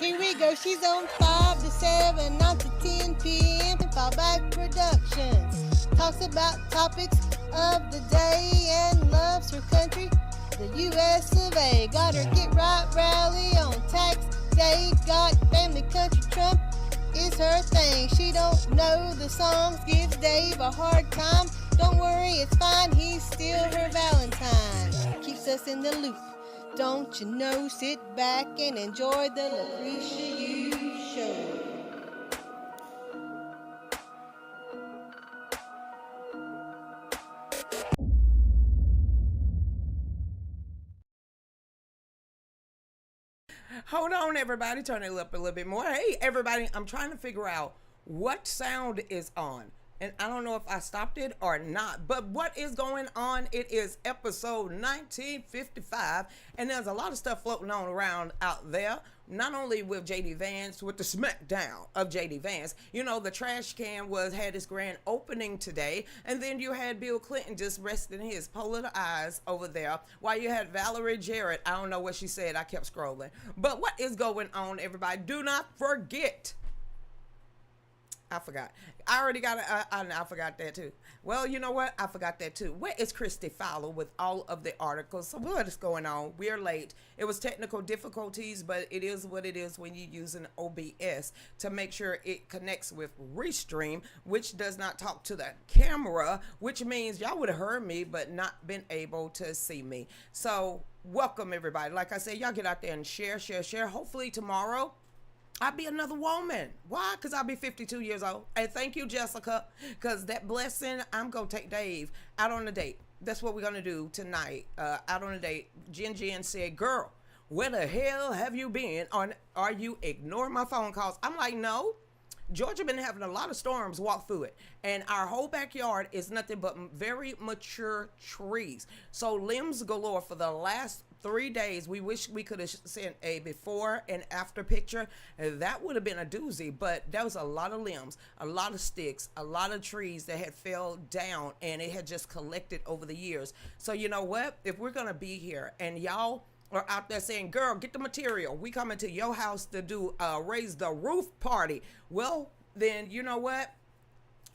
Here we go. She's on 5 to 7, 9 to 10 p.m. Fallback Productions. Talks about topics of the day and loves her country, the U.S. of A. Got her Get Right rally on tax day. Got family country Trump is her thing. She don't know the songs, gives Dave a hard time. Don't worry, it's fine, he's still her Valentine. Keeps us in the loop. Don't you know, sit back and enjoy the Lucretia You Show. Hold on, everybody. Turn it up a little bit more. Hey, everybody, I'm trying to figure out what sound is on. And I don't know if I stopped it or not, but what is going on? It is episode 1955, and there's a lot of stuff floating on around out there, not only with JD Vance, with the smackdown of JD Vance. You know, the trash can had its grand opening today, and then you had Bill Clinton just resting his polar eyes over there, while you had Valerie Jarrett. I don't know what she said. I kept scrolling. But what is going on, everybody? Do not forget. I forgot. I already got it. I forgot that too. Well, you know what? I forgot that too. Where is Christy Fowler with all of the articles? So what is going on? We're late. It was technical difficulties, but it is what it is when you use an OBS to make sure it connects with Restream, which does not talk to the camera, which means y'all would have heard me, but not been able to see me. So welcome, everybody. Like I said, y'all get out there and share. Hopefully tomorrow I'll be another woman. Why? Because I'll be 52 years old. And thank you, Jessica, because that blessing, I'm going to take Dave out on a date. That's what we're going to do tonight, out on a date. Jen said, girl, where the hell have you been? Are you ignoring my phone calls? I'm like, no. Georgia been having a lot of storms walk through it, and our whole backyard is nothing but very mature trees. So limbs galore for the last 3 days. We wish we could have sent a before and after picture. That would have been a doozy, but there was a lot of limbs, a lot of sticks, a lot of trees that had fell down, and it had just collected over the years. So you know what? If we're gonna be here and y'all are out there saying, girl, get the material, we coming to your house to do raise the roof party, well, then you know what?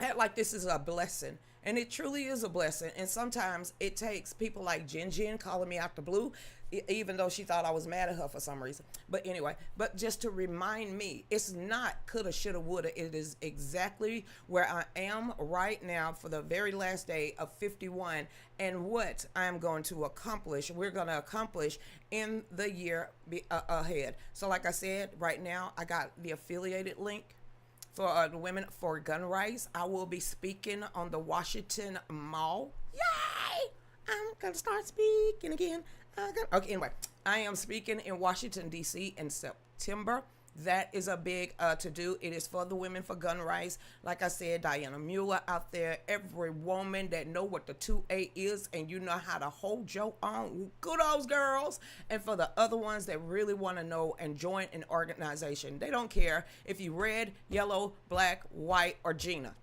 Act like this is a blessing. And it truly is a blessing. And sometimes it takes people like Jen calling me out the blue, even though she thought I was mad at her for some reason. But anyway, but just to remind me, it's not coulda, shoulda, woulda. It is exactly where I am right now for the very last day of 51, and what I am going to accomplish, we're going to accomplish in the year ahead. So like I said, right now I got the affiliated link for the Women for Gun Rights. I will be speaking on the Washington Mall. Yay! I'm going to start speaking again. Okay, anyway, I am speaking in Washington, D.C. in September. That is a big to-do. It is for the Women for Gun Rights. Like I said, Diana Mueller out there, every woman that know what the 2A is and you know how to hold your own. Kudos, girls. And for the other ones that really want to know and join an organization, they don't care if you red, yellow, black, white, or Gina.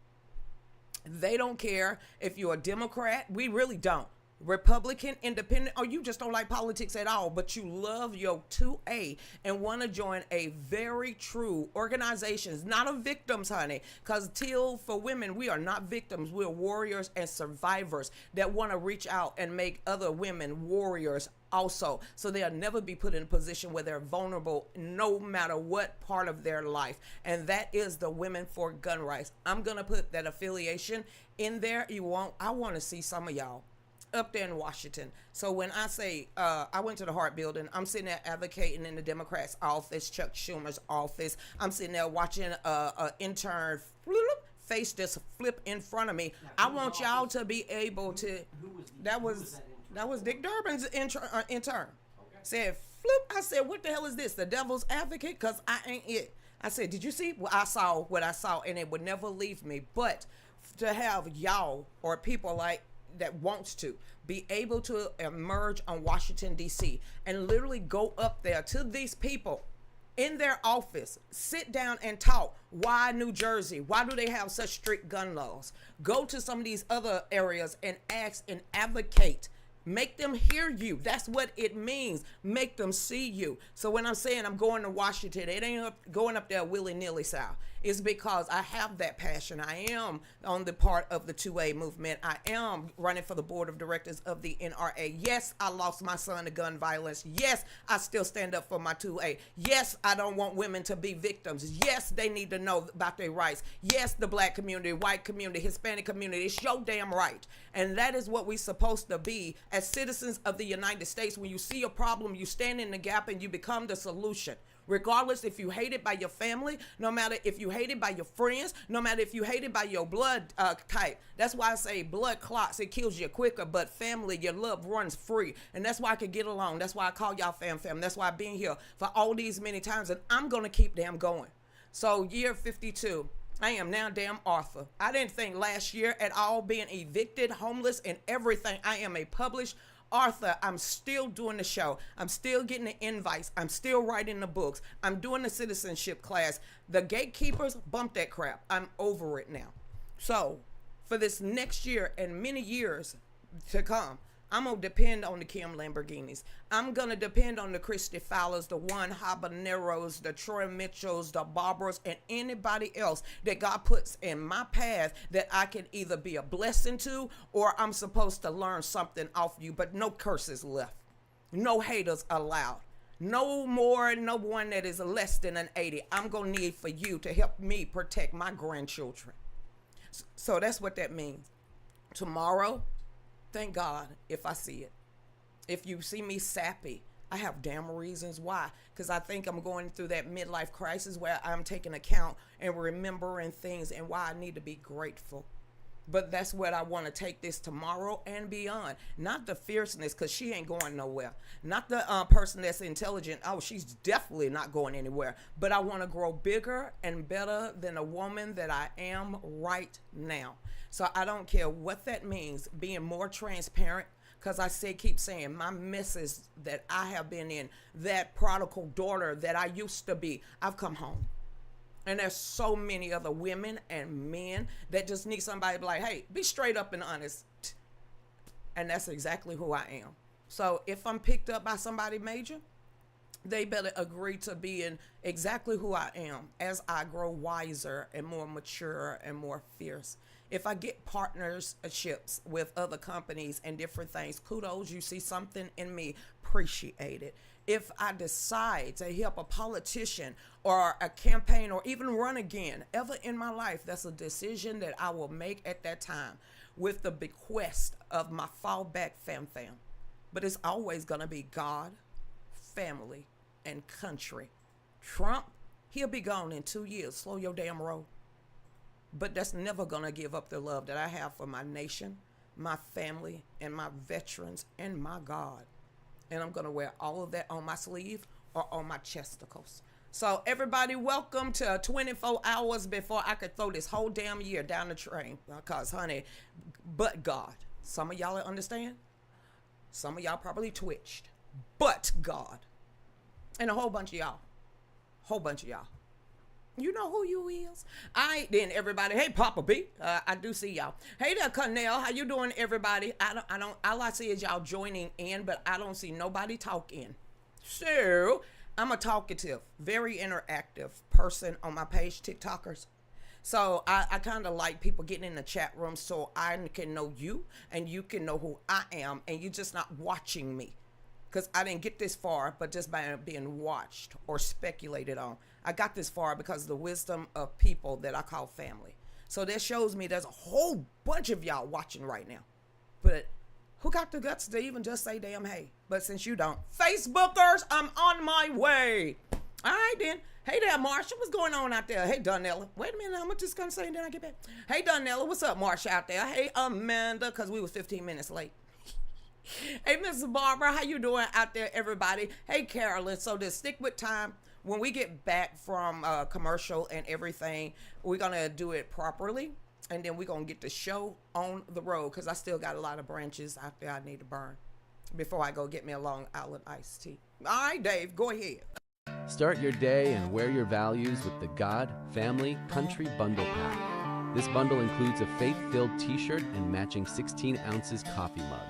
They don't care if you're a Democrat. We really don't. Republican, independent, or you just don't like politics at all, but you love your 2A and want to join a very true organization. It's not a victims, honey, because till for women, we are not victims. We're warriors and survivors that want to reach out and make other women warriors also, so they'll never be put in a position where they're vulnerable no matter what part of their life. And that is the Women for Gun Rights. I'm going to put that affiliation in there. I want to see some of y'all up there in Washington. So when I say I went to the Hart Building, I'm sitting there advocating in the Democrats' office, Chuck Schumer's office. I'm sitting there watching an intern face just flip in front of me. I want y'all to be able to. That was Dick Durbin's intern. Okay. Said flip. I said, what the hell is this? The devil's advocate? Because I ain't it. I said, did you see? Well, I saw what I saw, and it would never leave me. But to have y'all or people like that wants to be able to emerge on Washington, D.C. and literally go up there to these people in their office, sit down and talk. Why New Jersey? Why do they have such strict gun laws? Go to some of these other areas and ask and advocate. Make them hear you. That's what it means. Make them see you. So when I'm saying I'm going to Washington, it ain't going up there willy-nilly, Sal. It's because I have that passion. I am on the part of the 2A movement. I am running for the board of directors of the NRA. Yes, I lost my son to gun violence. Yes, I still stand up for my 2A. Yes, I don't want women to be victims. Yes, they need to know about their rights. Yes, the black community, white community, Hispanic community, it's your damn right. And that is what we're supposed to be as citizens of the United States. When you see a problem, you stand in the gap and you become the solution. Regardless if you hate it by your family, no matter if you hate it by your friends, no matter if you hate it by your blood type. That's why I say blood clots, it kills you quicker, but family, your love runs free. And that's why I could get along. That's why I call y'all fam. That's why I've been here for all these many times, and I'm going to keep damn going. So year 52. I am now damn Arthur. I didn't think last year at all, being evicted, homeless, and everything. I am a published Arthur. I'm still doing the show. I'm still getting the invites. I'm still writing the books. I'm doing the citizenship class. The gatekeepers, bump that crap. I'm over it now. So for this next year and many years to come, I'm going to depend on the Kim Lamborghinis. I'm going to depend on the Christy Fowlers, the Juan Habaneros, the Troy Mitchells, the Barbaras, and anybody else that God puts in my path that I can either be a blessing to or I'm supposed to learn something off you. But no curses left. No haters allowed. No more, no one that is less than an 80. I'm going to need for you to help me protect my grandchildren. So that's what that means. Tomorrow, thank God if I see it. If you see me sappy, I have damn reasons why. Because I think I'm going through that midlife crisis where I'm taking account and remembering things and why I need to be grateful. But that's what I want to take this tomorrow and beyond. Not the fierceness, because she ain't going nowhere. Not the person that's intelligent. Oh, she's definitely not going anywhere. But I want to grow bigger and better than the woman that I am right now. So I don't care what that means. Being more transparent, because keep saying my messes that I have been in, that prodigal daughter that I used to be, I've come home. And there's so many other women and men that just need somebody to be like, hey, be straight up and honest. And that's exactly who I am. So if I'm picked up by somebody major, they better agree to being exactly who I am as I grow wiser and more mature and more fierce. If I get partnerships with other companies and different things, kudos, you see something in me, appreciate it. If I decide to help a politician or a campaign or even run again ever in my life, that's a decision that I will make at that time with the bequest of my fallback fam. But it's always going to be God, family, and country. Trump, he'll be gone in 2 years. Slow your damn roll. But that's never going to give up the love that I have for my nation, my family, and my veterans, and my God. And I'm going to wear all of that on my sleeve or on my chesticles. So everybody, welcome to 24 hours before I could throw this whole damn year down the drain. Because, honey, but God. Some of y'all understand. Some of y'all probably twitched. But God. And a whole bunch of y'all. Whole bunch of y'all. You know who you is. All right, then, everybody. Hey, Papa B. I do see y'all. Hey there, Cornell. How you doing, everybody? All I see is y'all joining in, but I don't see nobody talking. So, I'm a talkative, very interactive person on my page, TikTokers. So, I kind of like people getting in the chat room so I can know you and you can know who I am and you're just not watching me. Because I didn't get this far, but just by being watched or speculated on. I got this far because of the wisdom of people that I call family. So that shows me there's a whole bunch of y'all watching right now. But who got the guts to even just say damn hey? But since you don't, Facebookers, I'm on my way. All right then. Hey there, Marsha. What's going on out there? Hey, Donnella. Wait a minute. I'm just going to say and then I get back. Hey, Donnella. What's up, Marsha out there? Hey, Amanda, because we was 15 minutes late. Hey, Mrs. Barbara, how you doing out there, everybody? Hey, Carolyn. So just stick with time. When we get back from commercial and everything, we're going to do it properly. And then we're going to get the show on the road because I still got a lot of branches out there I need to burn before I go get me a Long Island iced tea. All right, Dave, go ahead. Start your day and wear your values with the God, Family, Country Bundle Pack. This bundle includes a faith-filled t-shirt and matching 16 ounces coffee mug.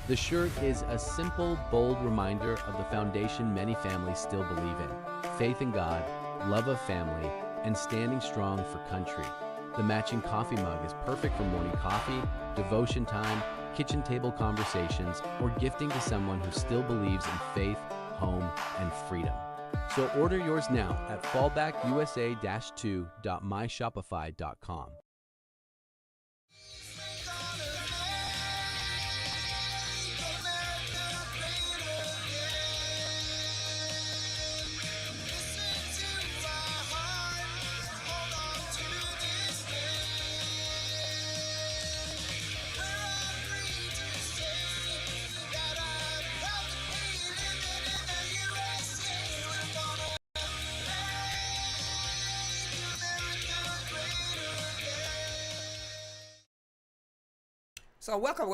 The shirt is a simple, bold reminder of the foundation many families still believe in: faith in God, love of family, and standing strong for country. The matching coffee mug is perfect for morning coffee, devotion time, kitchen table conversations, or gifting to someone who still believes in faith, home, and freedom. So order yours now at fallbackusa-2.myshopify.com. So welcome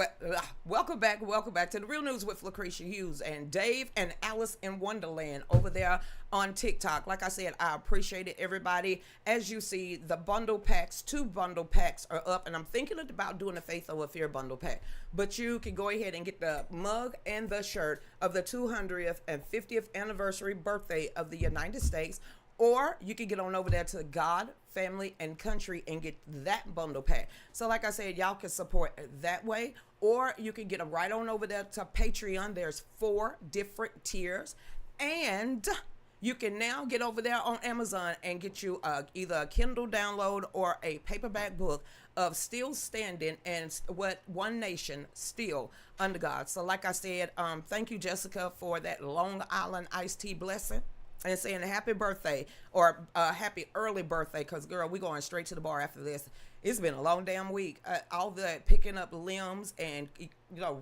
back to the Real News with Lucretia Hughes and Dave and Alice in Wonderland over there on TikTok. Like I said, I appreciate it, everybody. As you see, the bundle packs, 2 bundle packs are up, and I'm thinking about doing a Faith Over Fear bundle pack. But you can go ahead and get the mug and the shirt of the 200th and 50th anniversary birthday of the United States. Or you can get on over there to God, Family, and Country and get that bundle pack. So like I said, y'all can support that way. Or you can get them right on over there to Patreon. There's 4 different tiers. And you can now get over there on Amazon and get you either a Kindle download or a paperback book of Still Standing and what One Nation Still Under God. So like I said, thank you, Jessica, for that Long Island iced tea blessing. and saying happy birthday or happy early birthday, because girl, we going straight to the bar after this. It's been a long damn week. All that picking up limbs and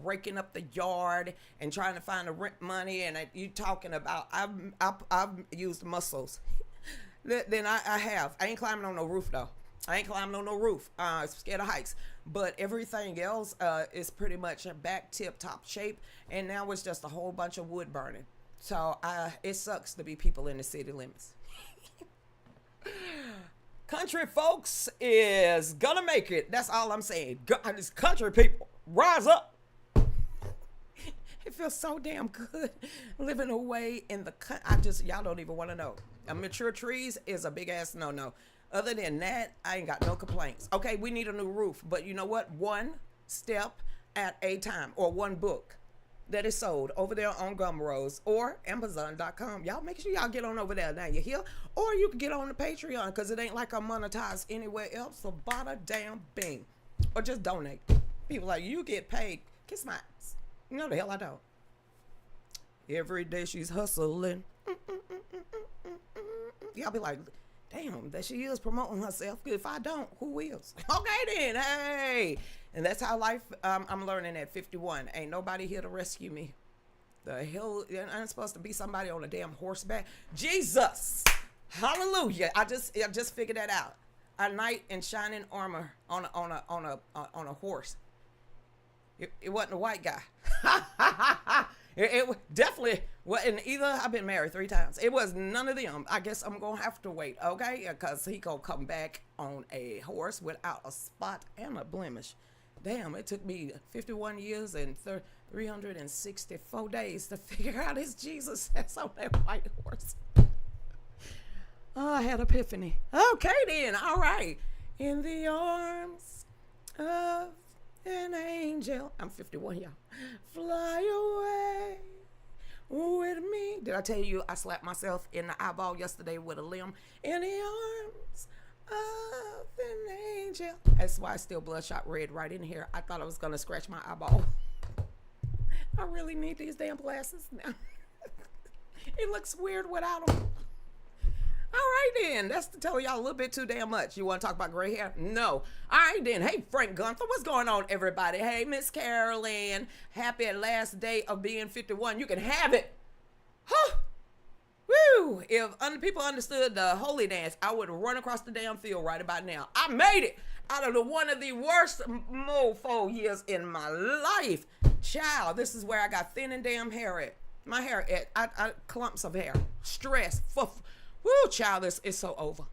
raking up the yard and trying to find the rent money, and you talking about I've used muscles. Then I ain't climbing on no roof though. I ain't climbing on no roof. I'm scared of heights. But everything else is pretty much back tip top shape, and now it's just a whole bunch of wood burning. So it sucks to be people in the city limits. Country folks is gonna make it. That's all I'm saying. This country people, rise up. It feels so damn good living away in the country. Y'all don't even want to know. Mature trees is a big ass no. Other than that, I ain't got no complaints. Okay, we need a new roof, but you know what? One step at a time, or one book that is sold over there on Gumroad or Amazon.com. Y'all make sure y'all get on over there. Now you hear? Or you can get on the Patreon, because it ain't like I'm monetized anywhere else. So bada damn bing. Or just donate. People like, you get paid. Kiss my ass. No, the hell I don't. Every day she's hustling. Y'all be like, damn, that she is promoting herself. If I don't, who is? Okay then, hey. And that's how life, I'm learning at 51. Ain't nobody here to rescue me. The hell, I'm supposed to be somebody on a damn horseback. Jesus, hallelujah. I just figured that out. A knight in shining armor on a horse. It wasn't a white guy. It definitely wasn't either. I've been married 3 times. It was none of them. I guess I'm going to have to wait, okay? Because he going to come back on a horse without a spot and a blemish. Damn, it took me 51 years and 364 days to figure out it's Jesus that's on that white horse. Oh, I had epiphany. Okay then, all right. In the arms of an angel. I'm 51, y'all. Fly away with me. Did I tell you I slapped myself in the eyeball yesterday with a limb? In the arms of an angel. That's why I still bloodshot red right in here. I thought I was going to scratch my eyeball. I really need these damn glasses now. It looks weird without them. All right then, that's to tell y'all a little bit too damn much. You want to talk about gray hair? No. All right then. Hey, Frank Gunther, what's going on, everybody? Hey, Miss Carolyn, happy last day of being 51. You can have it. Huh. Woo. If people understood the holy dance, I would run across the damn field right about now. I made it out of one of the worst mofo years in my life. Child, this is where I got thin and damn hair at. My hair at clumps of hair. Stress. Woo, child, it's so over.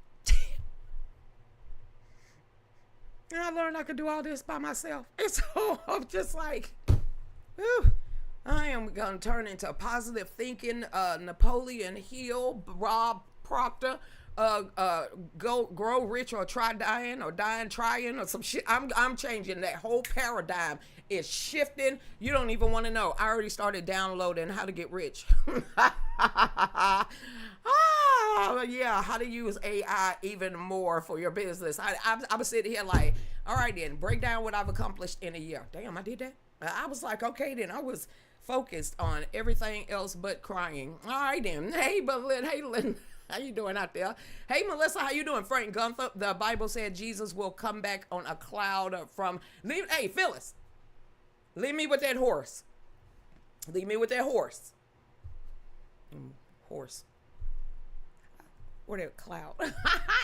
And I learned I could do all this by myself. It's so, I'm just like, woo. I am going to turn into positive thinking, Napoleon Hill, Rob Proctor, grow rich or try dying or dying trying or some shit. I'm changing that whole paradigm. It's shifting. You don't even want to know. I already started downloading How to Get Rich. Yeah, how to use AI even more for your business. I was sitting here like, all right then, break down what I've accomplished in a year. Damn, I did that. I was like, okay then, I was focused on everything else but crying. All right then. Hey, Belinda. Hey, Lynn. How you doing out there? Hey, Melissa, how you doing? Frank Gunther, the Bible said Jesus will come back on a cloud from... Hey, Phyllis, leave me with that horse. Leave me with that horse. Horse. Or that cloud.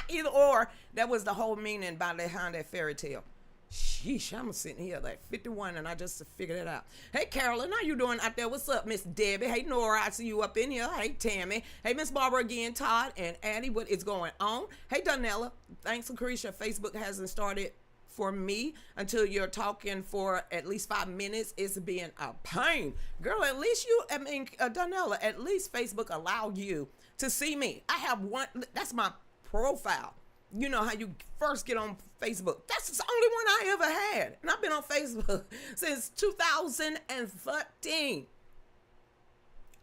Either or, that was the whole meaning behind that fairy tale. Sheesh, I'm sitting here like 51 and I just figured it out. Hey, Carolyn, how you doing out there? What's up, Miss Debbie? Hey, Nora, I see you up in here. Hey, Tammy. Hey, Miss Barbara again, Todd and Addie, what is going on? Hey, Donella, thanks, Lucretia. Facebook hasn't started for me until you're talking for at least 5 minutes. It's being a pain. Girl, at least Donella, at least Facebook allow you to see me. I have one, that's my profile. You know how you first get on Facebook. That's the only one I ever had. And I've been on Facebook since 2013.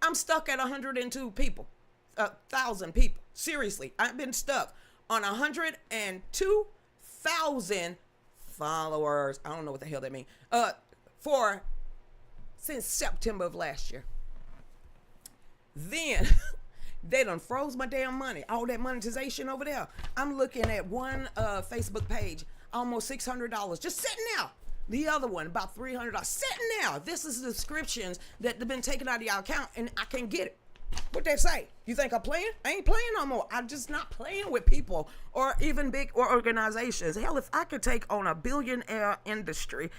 I'm stuck at 102 people. 1,000 people. Seriously, I've been stuck on 102,000 followers. I don't know what the hell that means. Since September of last year. Then They done froze my damn money. All that monetization over there. I'm looking at one Facebook page, almost $600, just sitting there. The other one, about $300, sitting there. This is the descriptions that have been taken out of your account, and I can't get it. What they say? You think I'm playing? I ain't playing no more. I'm just not playing with people or even big or organizations. Hell, if I could take on a billionaire industry,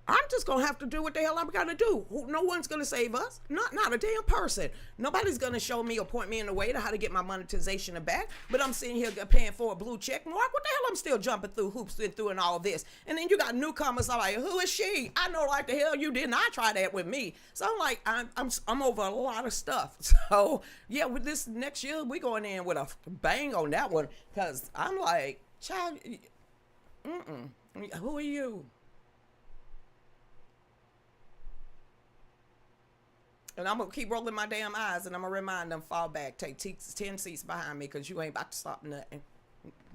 I'm just going to have to do what the hell I'm going to do. No one's going to save us. Not a damn person. Nobody's going to show me or point me in the way to how to get my monetization back. But I'm sitting here paying for a blue check mark. What the hell I'm still jumping through hoops and through and all this. And then you got newcomers. I'm like, who is she? I know like the hell you did not try that with me. So I'm like, I'm over a lot of stuff. So yeah, with this next year, we going in with a bang on that one. Because I'm like, child, who are you? And I'm going to keep rolling my damn eyes, and I'm going to remind them, fall back, take 10 seats behind me, because you ain't about to stop nothing.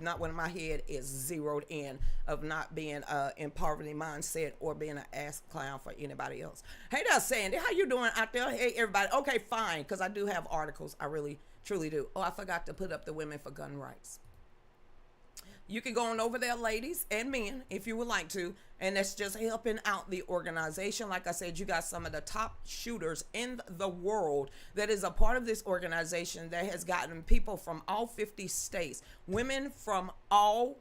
Not when my head is zeroed in of not being in poverty mindset or being an ass clown for anybody else. Hey there, Sandy. How you doing out there? Hey, everybody. Okay, fine, because I do have articles. I really, truly do. Oh, I forgot to put up the Women for Gun Rights. You can go on over there, ladies and men, if you would like to. And that's just helping out the organization. Like I said, you got some of the top shooters in the world that is a part of this organization that has gotten people from all 50 states. Women from all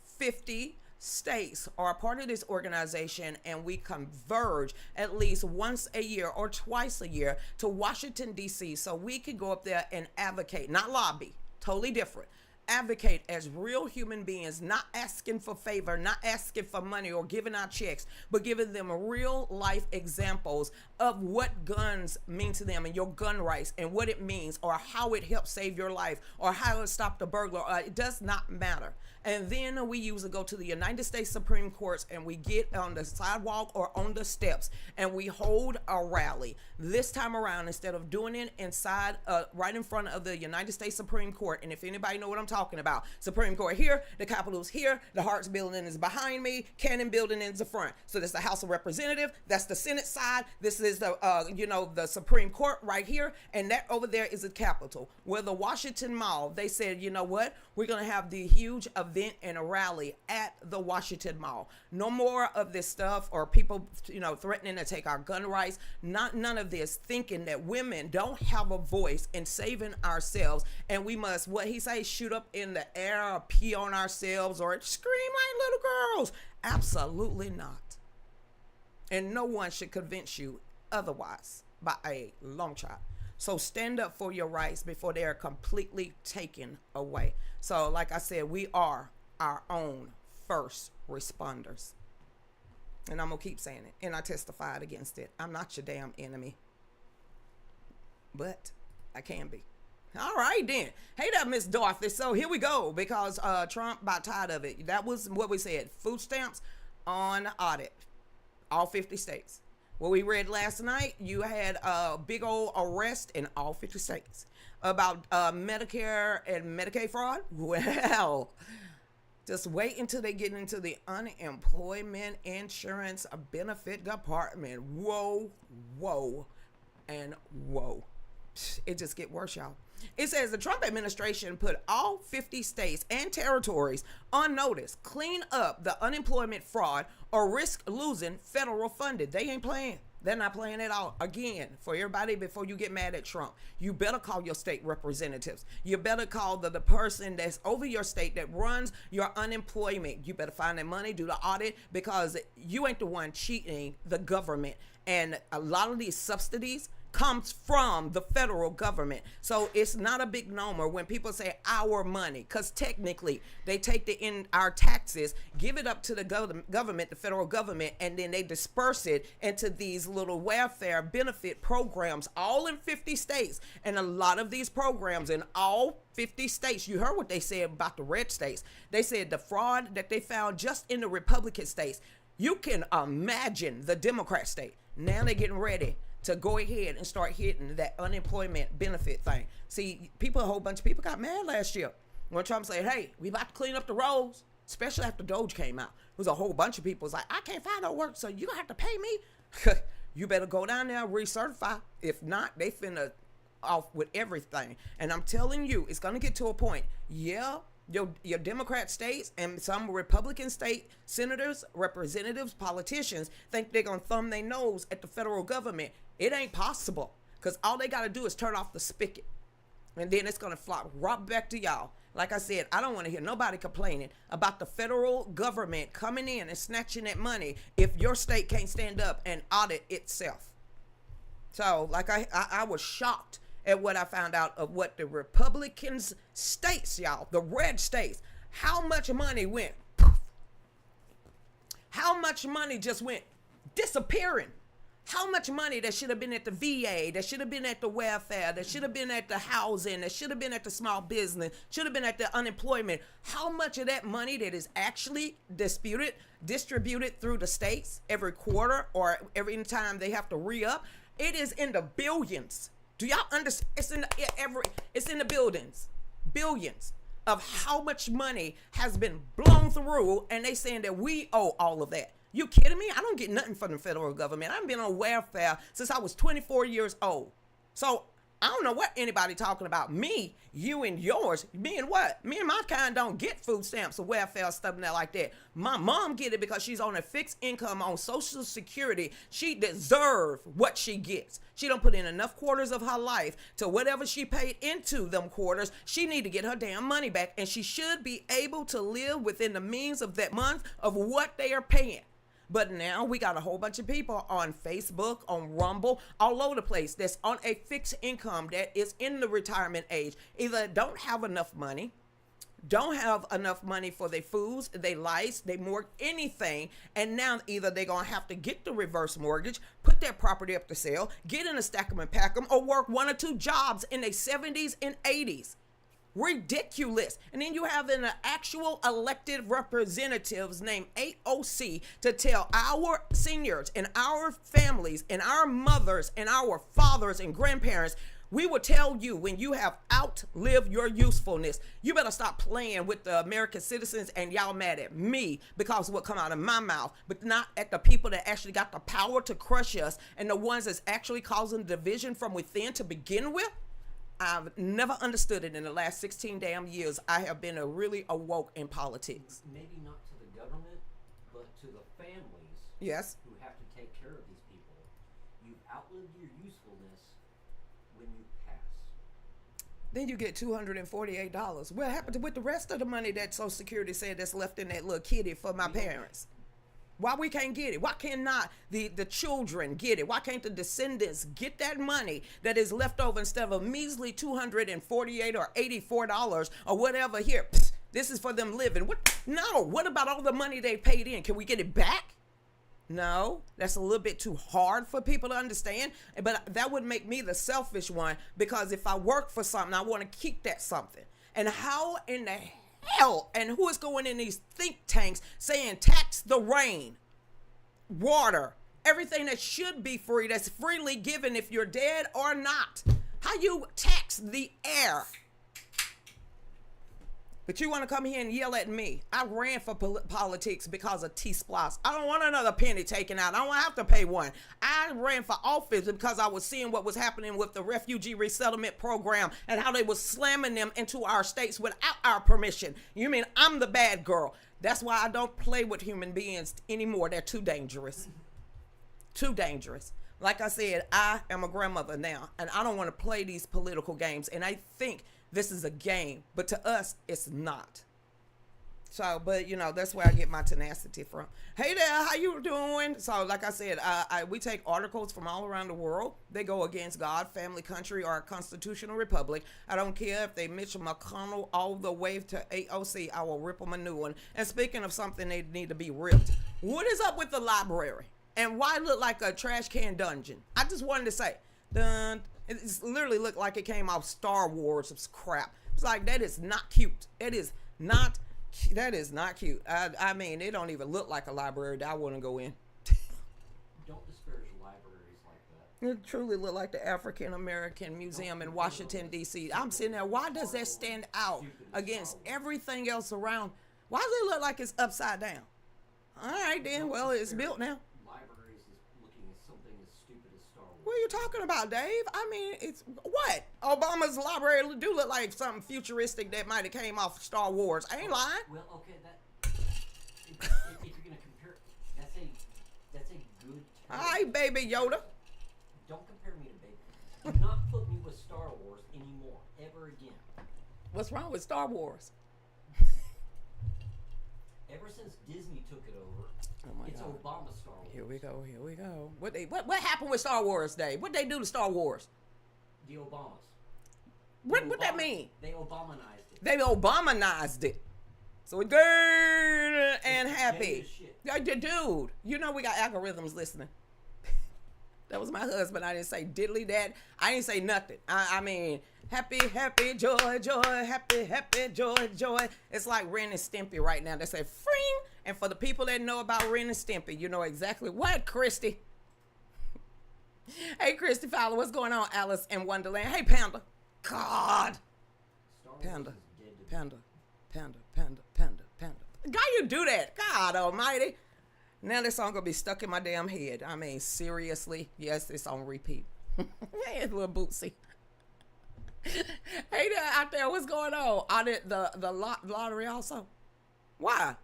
50 states are a part of this organization, and we converge at least once a year or twice a year to Washington, D.C. so we can go up there and advocate, not lobby, totally different. Advocate as real human beings, not asking for favor, not asking for money or giving out checks, but giving them real life examples of what guns mean to them and your gun rights and what it means, or how it helps save your life, or how it stopped a burglar. It does not matter. And then we usually go to the United States Supreme Court, and we get on the sidewalk or on the steps, and we hold a rally. This time around, instead of doing it inside, right in front of the United States Supreme Court, and if anybody know what I'm talking about, Supreme Court here, the Capitol's here, the Harts Building is behind me, Cannon Building is the front. So that's the House of Representatives, that's the Senate side, this is the the Supreme Court right here, and that over there is the Capitol. Where the Washington Mall, they said, you know what, we're gonna have the huge event and a rally at the Washington Mall. No more of this stuff or people, threatening to take our gun rights. None of this, thinking that women don't have a voice in saving ourselves, and we must, what he say, shoot up in the air or pee on ourselves or scream like little girls. Absolutely not. And no one should convince you otherwise by a long shot. So stand up for your rights before they are completely taken away. So like I said, we are our own first responders. And I'm going to keep saying it. And I testified against it. I'm not your damn enemy. But I can be. All right, then. Hey there, Miss Dorothy. So here we go. Because Trump about tired of it. That was what we said. Food stamps on audit. All 50 states. What we read last night, you had a big old arrest in all 50 states about Medicare and Medicaid fraud. Well, just wait until they get into the unemployment insurance benefit department. Whoa, whoa, and whoa. It just get worse, y'all. It says the Trump administration put all 50 states and territories on notice. Clean up the unemployment fraud or risk losing federal funding. They ain't playing. They're not playing at all. Again, for everybody, before you get mad at Trump, you better call your state representatives. You better call the person that's over your state that runs your unemployment. You better find that money, do the audit, because you ain't the one cheating the government. And a lot of these subsidies comes from the federal government. So it's not a big number when people say our money, because technically they take our taxes, give it up to the government, the federal government, and then they disperse it into these little welfare benefit programs, all in 50 states. And a lot of these programs in all 50 states, you heard what they said about the red states. They said the fraud that they found just in the Republican states. You can imagine the Democrat state. Now they're getting ready to go ahead and start hitting that unemployment benefit thing. See, a whole bunch of people got mad last year when Trump said, hey, we about to clean up the roads, especially after Doge came out. There was a whole bunch of people was like, I can't find no work, so you gonna have to pay me. You better go down there and recertify. If not, they finna off with everything. And I'm telling you, it's going to get to a point. Yeah, your Democrat states and some Republican state senators, representatives, politicians think they're going to thumb their nose at the federal government. It ain't possible, because all they got to do is turn off the spigot. And then it's going to flop right back to y'all. Like I said, I don't want to hear nobody complaining about the federal government coming in and snatching that money if your state can't stand up and audit itself. So, like I was shocked at what I found out of what the Republicans states, y'all, the red states, how much money went poof. How much money just went disappearing. How much money that should have been at the VA, that should have been at the welfare, that should have been at the housing, that should have been at the small business, should have been at the unemployment. How much of that money that is actually distributed through the states every quarter or every time they have to re-up? It is in the billions. Do y'all understand? It's in the billions of how much money has been blown through, and they saying that we owe all of that. You kidding me? I don't get nothing from the federal government. I've been on welfare since I was 24 years old. So I don't know what anybody talking about. Me, you, and yours. Me and what? Me and my kind don't get food stamps or welfare stuff like that. My mom get it because she's on a fixed income on Social Security. She deserves what she gets. She don't put in enough quarters of her life to whatever she paid into them quarters. She need to get her damn money back, and she should be able to live within the means of that month of what they are paying. But now we got a whole bunch of people on Facebook, on Rumble, all over the place that's on a fixed income that is in the retirement age. Either don't have enough money, don't have enough money for their foods, their lights, their mortgage, anything. And now either they're going to have to get the reverse mortgage, put their property up for sale, get in a stack 'em and pack 'em, or work 1 or 2 jobs in their 70s and 80s. Ridiculous. And then you have an actual elected representatives named AOC to tell our seniors and our families and our mothers and our fathers and grandparents, we will tell you when you have outlived your usefulness, you better stop playing with the American citizens, and y'all mad at me because of what come out of my mouth, but not at the people that actually got the power to crush us and the ones that's actually causing division from within to begin with. I've never understood it in the last 16 damn years. I have been really awoke in politics. Maybe not to the government, but to the families. Yes. Who have to take care of these people. You've outlived your usefulness when you pass. Then you get $248. What happened with the rest of the money that Social Security said that's left in that little kitty for my parents? Why we can't get it? Why cannot the children get it? Why can't the descendants get that money that is left over instead of a measly $248 or $84 or whatever? Here, this is for them living. What? No. What about all the money they paid in? Can we get it back? No, that's a little bit too hard for people to understand. But that would make me the selfish one, because if I work for something, I want to keep that something. And how in the hell, and who is going in these think tanks saying tax the rain, water, everything that should be free, that's freely given if you're dead or not? How you tax the air? But you want to come here and yell at me. I ran for politics because of T-Splosh. I don't want another penny taken out. I don't have to pay one. I ran for office because I was seeing what was happening with the refugee resettlement program and how they were slamming them into our states without our permission. You mean I'm the bad girl? That's why I don't play with human beings anymore. They're too dangerous. Too dangerous. Like I said, I am a grandmother now, and I don't want to play these political games. And I think this is a game, but to us, it's not. So, but you know, that's where I get my tenacity from. Hey there, how you doing? So, like I said, we take articles from all around the world. They go against God, family, country, or a constitutional republic. I don't care if they Mitch McConnell all the way to AOC. I will rip them a new one. And speaking of something they need to be ripped, what is up with the library? And why look like a trash can dungeon? I just wanted to say, it literally looked like it came off Star Wars crap. It's like, that is not cute. That is not cute. I mean, it don't even look like a library that I want to go in. Don't disparage libraries like that. It truly looked like the African American Museum in Washington, D.C. I'm sitting there, why does that stand out against everything else around? Why does it look like it's upside down? All right, then. Well, it's built now. Libraries is looking something as stupid as Star Wars. What are you talking about, Dave? I mean, it's what? Obama's library do look like something futuristic that might have came off Star Wars. I ain't lying. Well, okay, if you're gonna compare, that's a good term. All right, baby Yoda. Don't compare me to baby. Do not put me with Star Wars anymore, ever again. What's wrong with Star Wars? Ever since Disney took it over, it's God. Obama Star Wars. Here we go. Here we go. What happened with Star Wars, Dave? What they do to Star Wars? The Obamas. What that mean? They Obamanized it. They Obamanized it. So it's good and happy. as shit. Yeah, dude, you know we got algorithms listening. That was my husband. I didn't say diddly that. I didn't say nothing. I mean, happy, happy, joy, joy, happy, happy, joy, joy. It's like Ren and Stimpy right now. They say fring. And for the people that know about Ren and Stimpy, you know exactly what, Christy. Hey, Christy Fowler, what's going on? Alice in Wonderland. Hey, Panda. God. Star Wars Panda, is dead to me. panda, panda, panda, panda, panda. How you do that? God almighty. Now this song gonna be stuck in my damn head. I mean, seriously. Yes, it's on repeat. Hey, little Bootsy. Hey there, out there, what's going on? Audit the lottery also? Why?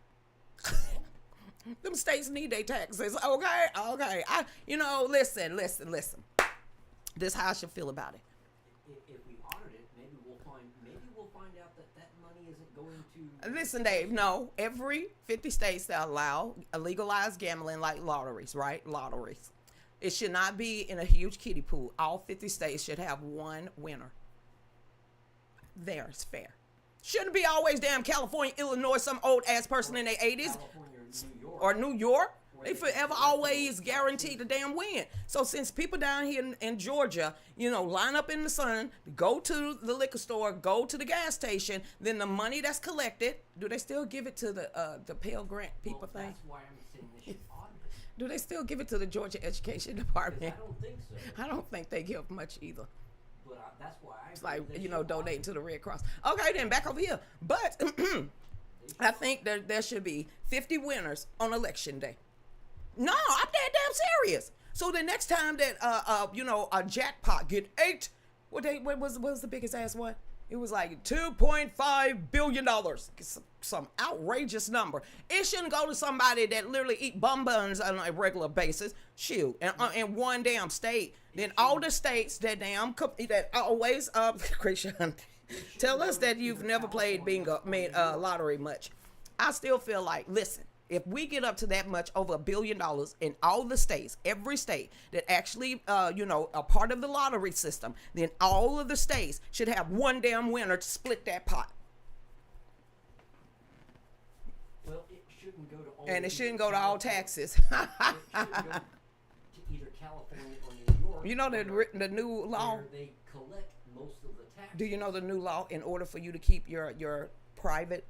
Them states need their taxes. Okay. Listen. This is how I should feel about it. If we audit it, maybe we'll find out that money isn't going to. Listen, Dave, no. Every 50 states that allow legalized gambling like lotteries, right? Lotteries. It should not be in a huge kiddie pool. All 50 states should have one winner. There is fair. Shouldn't be always damn California, Illinois, some old ass person in their 80s. California or New York. Or New York. They forever always guaranteed the damn win. So since people down here in Georgia, line up in the sun, go to the liquor store, go to the gas station, then the money that's collected, do they still give it to the Pell Grant people thing? That's why I'm saying they should audit it. Do they still give it to the Georgia Education Department? I don't think so. I don't think they give much either. But that's why It's like, donating to the Red Cross. Okay, then back over here. But I think there should be 50 winners on election day. No, I'm dead damn serious. So the next time that a jackpot get 8, what was the biggest ass one? It was like $2.5 billion. Some outrageous number. It shouldn't go to somebody that literally eat bum buns on a regular basis. Shoot, and in one damn state. Then all the states that always Christian, tell us that you've never played bingo, lottery much. I still feel like, listen, if we get up to that much, over $1 billion in all the states, every state that actually, are part of the lottery system, then all of the states should have one damn winner to split that pot. Well, it shouldn't go to all. And it shouldn't go to all taxes. It should go to either California or New York. You know the new law? Where they collect most of the taxes. Do you know the new law? In order for you to keep your private,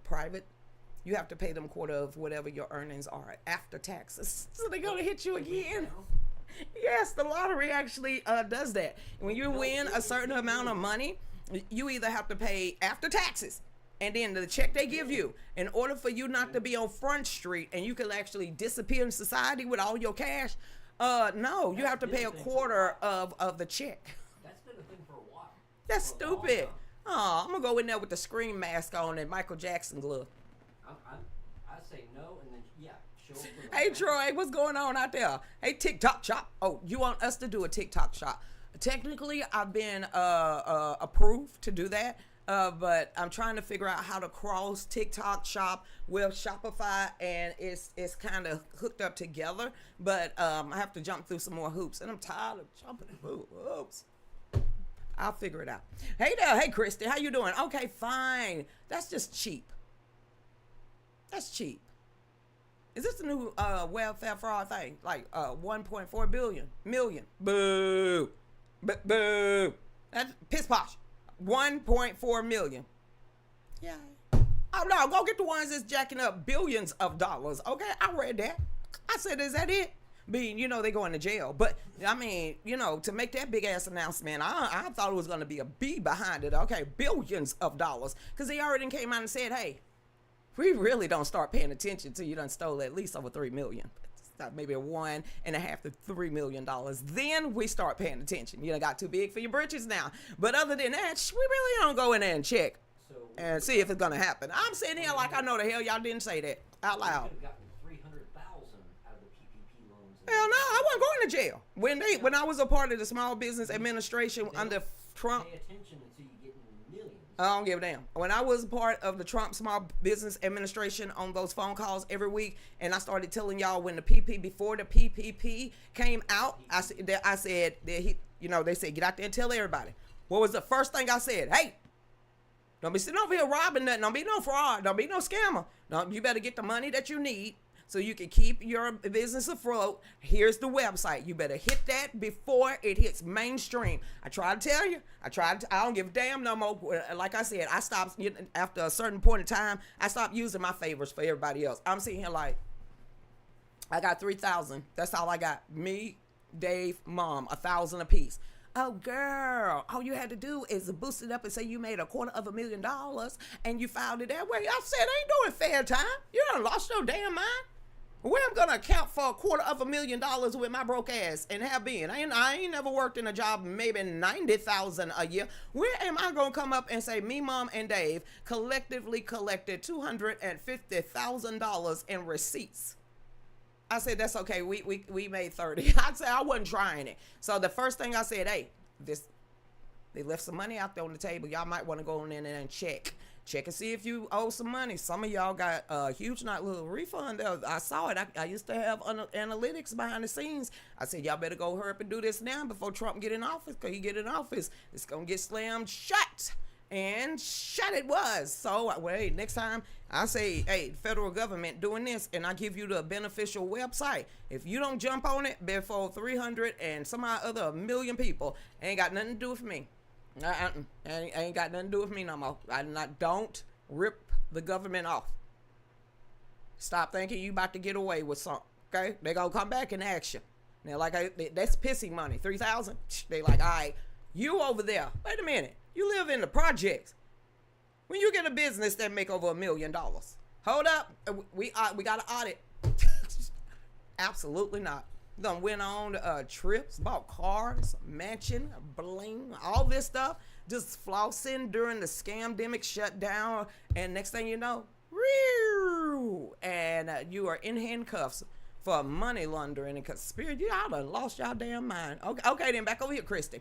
you have to pay them quarter of whatever your earnings are after taxes. So they're going to hit you again. Yes, the lottery actually does that. When you win a certain amount of money, you either have to pay after taxes, and then the check they give you, in order for you not to be on Front Street and you can actually disappear in society with all your cash, no, you have to pay a quarter of the check. That's been a thing for a while. That's For a long stupid. time. Oh, I'm going to go in there with the scream mask on and Michael Jackson glove. I say no, and then show up. with a Hey, mask. Troy, what's going on out there? Hey, TikTok shop. Oh, you want us to do a TikTok shop? Technically, I've been approved to do that, but I'm trying to figure out how to cross TikTok shop with Shopify, and it's kind of hooked up together. But I have to jump through some more hoops, and I'm tired of jumping through hoops. I'll figure it out. Hey there, hey Christy, how you doing? Okay, fine. That's just cheap. That's cheap. Is this the new welfare fraud thing? Like 1.4 million. Boo. Boo. That's piss posh. 1.4 million. Yeah. Oh no, go get the ones that's jacking up billions of dollars. Okay, I read that. I said, is that it? Being, they going to jail. But, I mean, to make that big ass announcement, I thought it was going to be a B behind it. Okay, billions of dollars. Because he already came out and said, hey, we really don't start paying attention till you done stole at least over $3 million. got maybe $1.5 to $3 million. Then we start paying attention. You know, got too big for your britches now. But other than that, we really don't go in there and check and see if it's gonna happen. I'm sitting here like I know the hell y'all didn't say that out loud. You could have gotten $300,000 out of the PPP loans. Hell no, I wasn't going to jail. When I was a part of the Small Business Administration under Trump. Pay attention until you get in millions. I don't give a damn. When I was part of the Trump Small Business Administration on those phone calls every week, and I started telling y'all when before the PPP came out, I said that they said get out there and tell everybody. What was the first thing I said? Hey, don't be sitting over here robbing nothing. Don't be no fraud. Don't be no scammer. No, you better get the money that you need so you can keep your business afloat. Here's the website. You better hit that before it hits mainstream. I try to tell you. I don't give a damn no more. Like I said, I stopped after a certain point in time. I stopped using my favors for everybody else. I'm sitting here like, I got 3,000. That's all I got. Me, Dave, Mom, 1,000 apiece. Oh, girl, all you had to do is boost it up and say you made $250,000 and you filed it that way. I said, I ain't doing fair time. You done lost your damn mind. Where I'm going to account for $250,000 with my broke ass and have been. I ain't never worked in a job maybe $90,000 a year. Where am I going to come up and say me, Mom, and Dave collectively collected $250,000 in receipts? I said, that's okay. We made 30. I said, I wasn't trying it. So the first thing I said, hey, they left some money out there on the table. Y'all might want to go in there and check and see if you owe some money. Some of y'all got a huge little refund there. I saw it. I used to have analytics behind the scenes. I said, y'all better go hurry up and do this now before Trump get in office, because he get in office, it's going to get slammed shut. And shut it was. So, wait, next time I say, hey, federal government doing this, and I give you the beneficial website. If you don't jump on it before 300 and some other million people, ain't got nothing to do with me. Ain't got nothing to do with me no more. Don't rip the government off. Stop thinking you about to get away with something. Okay? They gonna come back and ask you. Now, that's pissy money. 3,000. They like, all right, you over there. Wait a minute. You live in the projects. When you get a business that make over $1 million, hold up, we got to audit. Absolutely not. Done went on trips, bought cars, mansion, bling, all this stuff, just flossing during the scamdemic shutdown, and next thing you know, and you are in handcuffs for money laundering and conspiracy. Y'all done lost y'all damn mind. Okay, then back over here, Christy.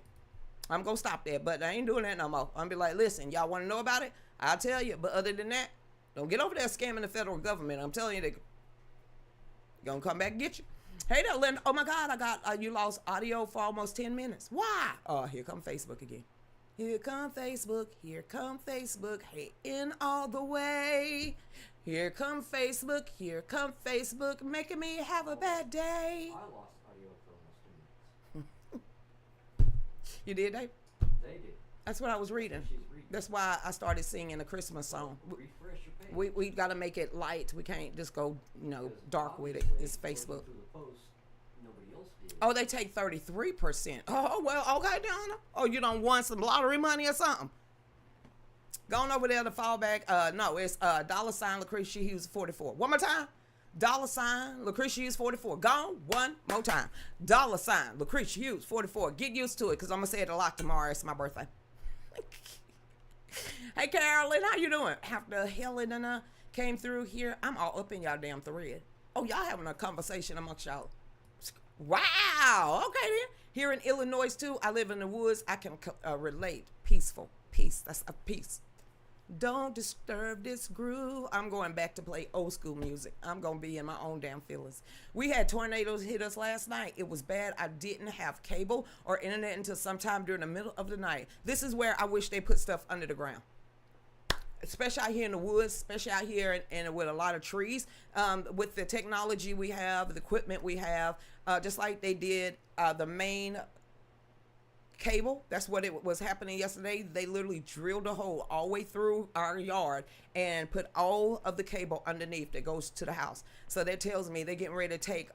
I'm going to stop that, but I ain't doing that no more. I'm going to be like, listen, y'all want to know about it? I'll tell you. But other than that, don't get over there scamming the federal government. I'm telling you, they're going to come back and get you. Hey there, Linda. Oh, my God, you lost audio for almost 10 minutes. Why? Oh, here come Facebook again. Here come Facebook. Here come Facebook. Hey, in all the way. Here come Facebook. Here come Facebook. Making me have a bad day. I lost audio for almost 2 minutes. You did, Dave? They did. That's what I was reading. She's reading. That's why I started singing a Christmas song. Refresh your page. We got to make it light. We can't just go, Because dark with it. obviously, It's Facebook. according to the post, nobody else did. Oh, they take 33%. Oh, well, okay, Donna. Oh, you done won some lottery money or something? Going over there to fall back. No, it's $ Lucretia Hughes 44. One more time. $ Lucretia Hughes 44. Gone one more time. $ Lucretia Hughes 44. Get used to it, because I'm going to say it a lot tomorrow. It's my birthday. Hey, Carolyn, how you doing? After Helen came through here, I'm all up in y'all damn thread. Oh, y'all having a conversation amongst y'all. Wow. Okay, then. Here in Illinois, too, I live in the woods. I can relate. Peaceful. Peace. That's a peace. Don't disturb this groove. I'm going back to play old school music. I'm going to be in my own damn feelings. We had tornadoes hit us last night. It was bad. I didn't have cable or internet until sometime during the middle of the night. This is where I wish they put stuff under the ground. Especially out here in the woods, especially out here and with a lot of trees. With the technology we have, the equipment we have, just like they did the main cable. That's what it was happening yesterday. They literally drilled a hole all the way through our yard and put all of the cable underneath that goes to the house. So that tells me they're getting ready to take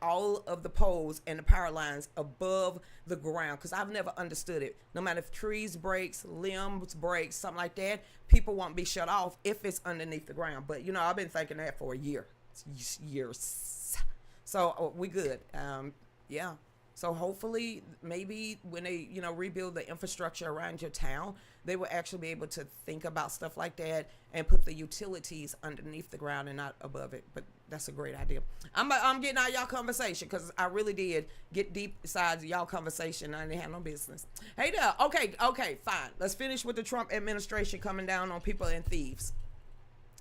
all of the poles and the power lines above the ground, because I've never understood it. No matter if trees breaks, limbs breaks, something like that, people won't be shut off if it's underneath the ground. But I've been thinking that for a year. Years. So we good. Yeah. So hopefully, maybe when they, rebuild the infrastructure around your town, they will actually be able to think about stuff like that and put the utilities underneath the ground and not above it. But that's a great idea. I'm getting out y'all conversation because I really did get deep inside y'all conversation. I didn't have no business. Hey there. Okay, fine. Let's finish with the Trump administration coming down on people and thieves.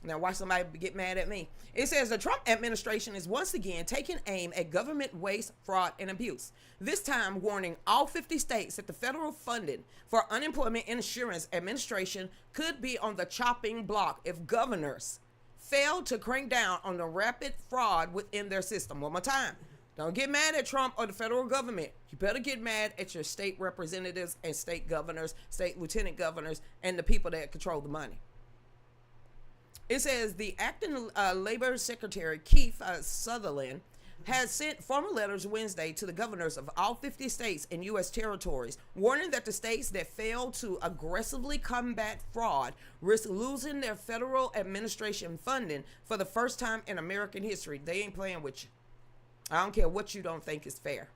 Now watch somebody get mad at me. It says the Trump administration is once again taking aim at government waste, fraud, and abuse. This time warning all 50 states that the federal funding for unemployment insurance administration could be on the chopping block if governors fail to crank down on the rapid fraud within their system. One more time. Don't get mad at Trump or the federal government. You better get mad at your state representatives and state governors, state lieutenant governors, and the people that control the money. It says the acting Labor Secretary Keith Sutherland has sent formal letters Wednesday to the governors of all 50 states and U.S. territories, warning that the states that fail to aggressively combat fraud risk losing their federal administration funding for the first time in American history. They ain't playing with you. I don't care what you don't think is fair.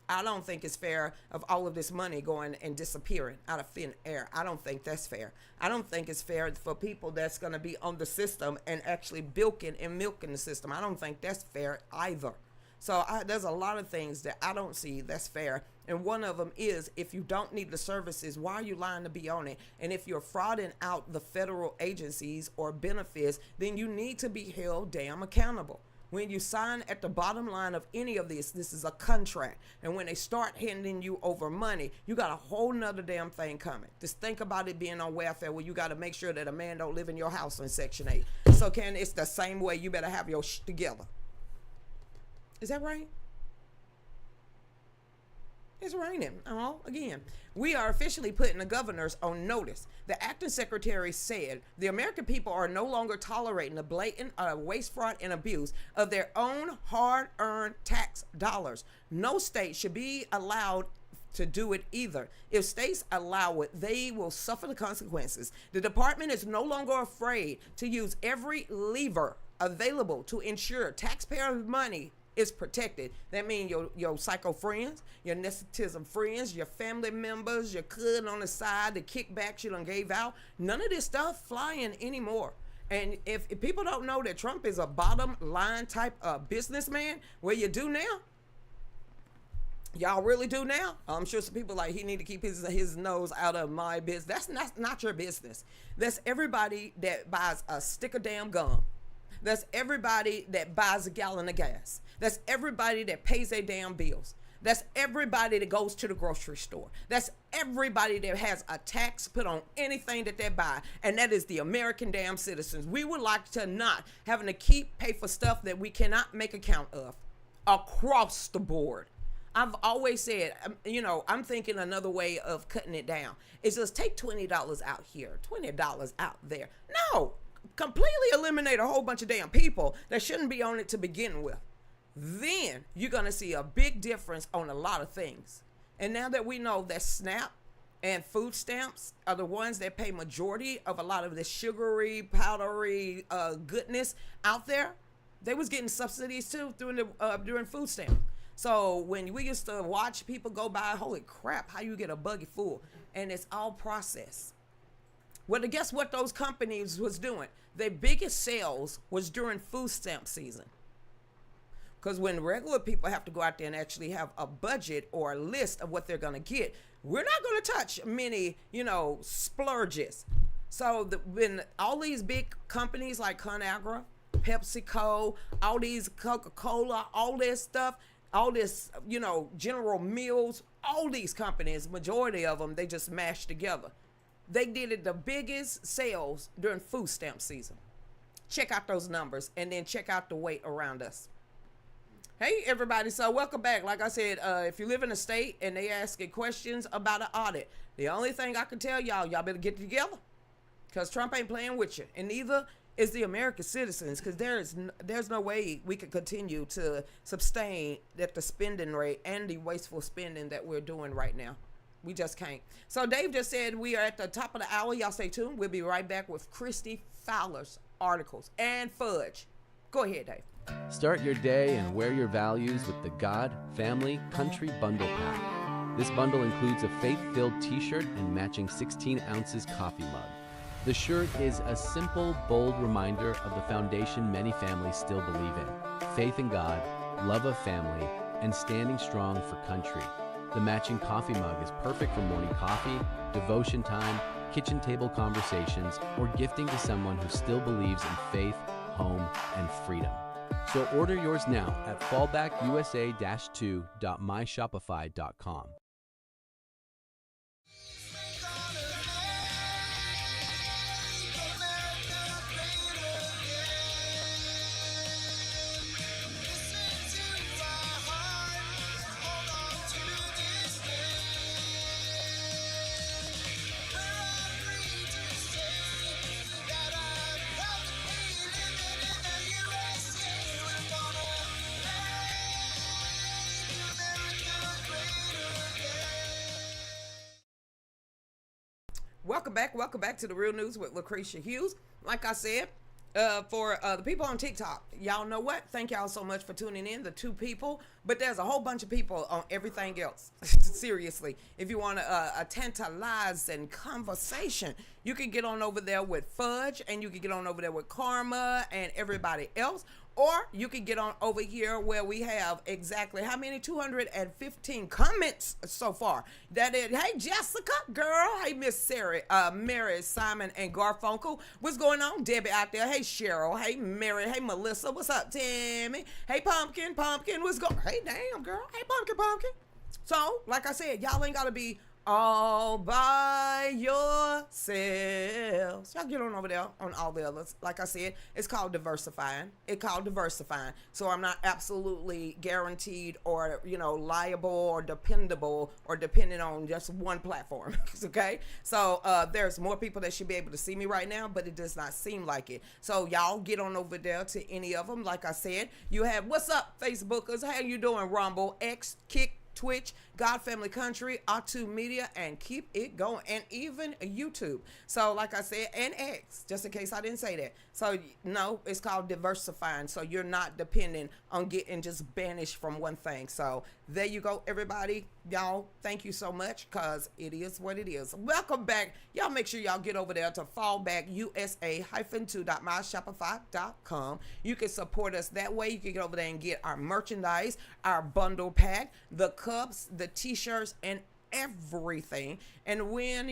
I don't think it's fair of all of this money going and disappearing out of thin air. I don't think that's fair. I don't think it's fair for people that's going to be on the system and actually bilking and milking the system. I don't think that's fair either. So there's a lot of things that I don't see that's fair. And one of them is, if you don't need the services, why are you lying to be on it? And if you're frauding out the federal agencies or benefits, then you need to be held damn accountable. When you sign at the bottom line of any of this is a contract. And when they start handing you over money, you got a whole nother damn thing coming. Just think about it being on welfare where you got to make sure that a man don't live in your house on Section 8. So it's the same way. You better have your shit together. Is that right? It's raining. Again, we are officially putting the governors on notice. The acting secretary said the American people are no longer tolerating the blatant waste, fraud, and abuse of their own hard-earned tax dollars. No state should be allowed to do it either. If states allow it, they will suffer the consequences. The department is no longer afraid to use every lever available to ensure taxpayer money is protected. That means your psycho friends, your nepotism friends, your family members, your cousin on the side, the kickbacks you done gave out. None of this stuff flying anymore. And if people don't know that Trump is a bottom line type of businessman, well, you do now. Y'all really do now. I'm sure some people like he need to keep his nose out of my business. That's not your business. That's everybody that buys a stick of damn gum. That's everybody that buys a gallon of gas. That's everybody that pays their damn bills. That's everybody that goes to the grocery store. That's everybody that has a tax put on anything that they buy. And that is the American damn citizens. We would like to not having to pay for stuff that we cannot make account of across the board. I've always said, I'm thinking another way of cutting it down. Is just take $20 out here, $20 out there. No, completely eliminate a whole bunch of damn people that shouldn't be on it to begin with. Then you're going to see a big difference on a lot of things. And now that we know that SNAP and food stamps are the ones that pay majority of a lot of the sugary, powdery goodness out there, they was getting subsidies too during food stamps. So when we used to watch people go by, holy crap, how you get a buggy full? And it's all processed. Well, guess what those companies was doing? Their biggest sales was during food stamp season. Because when regular people have to go out there and actually have a budget or a list of what they're going to get, we're not going to touch many, splurges. So when all these big companies like ConAgra, PepsiCo, all these Coca-Cola, all this stuff, all this, General Mills, all these companies, majority of them, they just mashed together. They did it the biggest sales during food stamp season. Check out those numbers and then check out the weight around us. Hey, everybody. So welcome back. Like I said, if you live in a state and they asking questions about an audit, the only thing I can tell y'all better get together because Trump ain't playing with you. And neither is the American citizens, because there's no way we could continue to sustain that the spending rate and the wasteful spending that we're doing right now. We just can't. So Dave just said we are at the top of the hour. Y'all stay tuned. We'll be right back with Christy Fowler's articles and fudge. Go ahead, Dave. Start your day and wear your values with the God, Family, Country Bundle Pack. This bundle includes a faith-filled t-shirt and matching 16 ounces coffee mug. The shirt is a simple, bold reminder of the foundation many families still believe in: faith in God, love of family, and standing strong for country. The matching coffee mug is perfect for morning coffee, devotion time, kitchen table conversations, or gifting to someone who still believes in faith, home, and freedom. So order yours now at fallbackusa-2.myshopify.com. Welcome back to the Real News with Lucretia Hughes. Like I said, for the people on TikTok, y'all know what? Thank y'all so much for tuning in, the 2 people. But there's a whole bunch of people on everything else. Seriously, if you want a tantalizing conversation, you can get on over there with Fudge, and you can get on over there with Karma and everybody else. Or you can get on over here where we have exactly how many? 215 comments so far. That is, hey Jessica, girl. Hey Miss Sarah, Mary, Simon, and Garfunkel. What's going on? Debbie out there. Hey Cheryl. Hey Mary. Hey Melissa. What's up, Tammy? Hey Pumpkin. What's going? Hey damn girl. Hey Pumpkin. So, like I said, y'all ain't gotta be all by yourselves. Y'all get on over there on all the others. Like I said, it's called diversifying. So I'm not absolutely guaranteed or, liable or dependable or dependent on just one platform. Okay? So there's more people that should be able to see me right now, but it does not seem like it. So y'all get on over there to any of them. Like I said, you have, what's up, Facebookers? How you doing, Rumble, X, Kick, Twitch, God Family Country, R2 Media, and keep it going, and even YouTube. So like I said, and X, just in case I didn't say that. So no, it's called diversifying. So you're not dependent on getting just banished from one thing. So there you go, everybody. Y'all, thank you so much, because it is what it is. Welcome back. Y'all make sure y'all get over there to fallbackusa-2.myshopify.com. You can support us that way. You can get over there and get our merchandise, our bundle pack, the cups, the t-shirts, and everything. And when,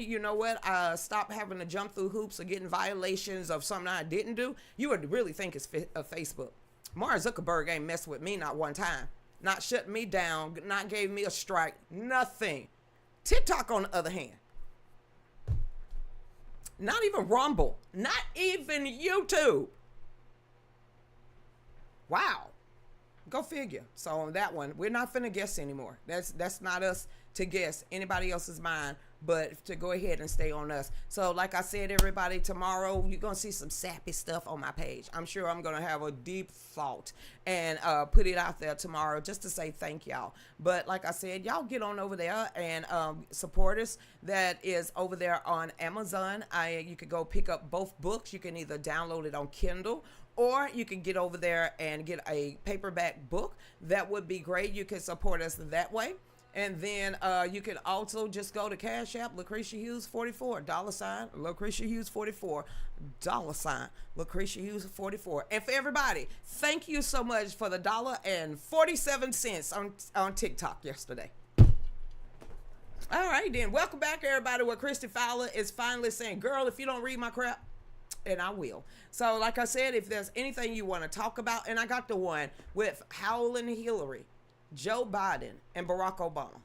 I stop having to jump through hoops or getting violations of something I didn't do, you would really think it's Facebook. Mark Zuckerberg ain't messed with me not one time. Not shut me down, not gave me a strike, nothing. TikTok, on the other hand, not even Rumble, not even YouTube. Wow. Go figure. So on that one, we're not finna guess anymore. That's not us to guess anybody else's mind, but to go ahead and stay on us. So like I said, everybody, tomorrow you're gonna see some sappy stuff on my page. I'm sure I'm gonna have a deep thought and put it out there tomorrow just to say thank y'all. But like I said, y'all get on over there and support us. That is over there on Amazon. You could go pick up both books. You can either download it on Kindle, or you can get over there and get a paperback book. That would be great. You can support us that way. And then you can also just go to Cash App, Lucretia Hughes 44, $, Lucretia Hughes 44, $, Lucretia Hughes 44. And for everybody, thank you so much for the $1.47 on TikTok yesterday. All right, then. Welcome back, everybody, where Christy Fowler is finally saying, girl, if you don't read my crap, and I will. So like I said, if there's anything you want to talk about, and I got the one with Howlin' Hillary, Joe Biden, and Barack Obama.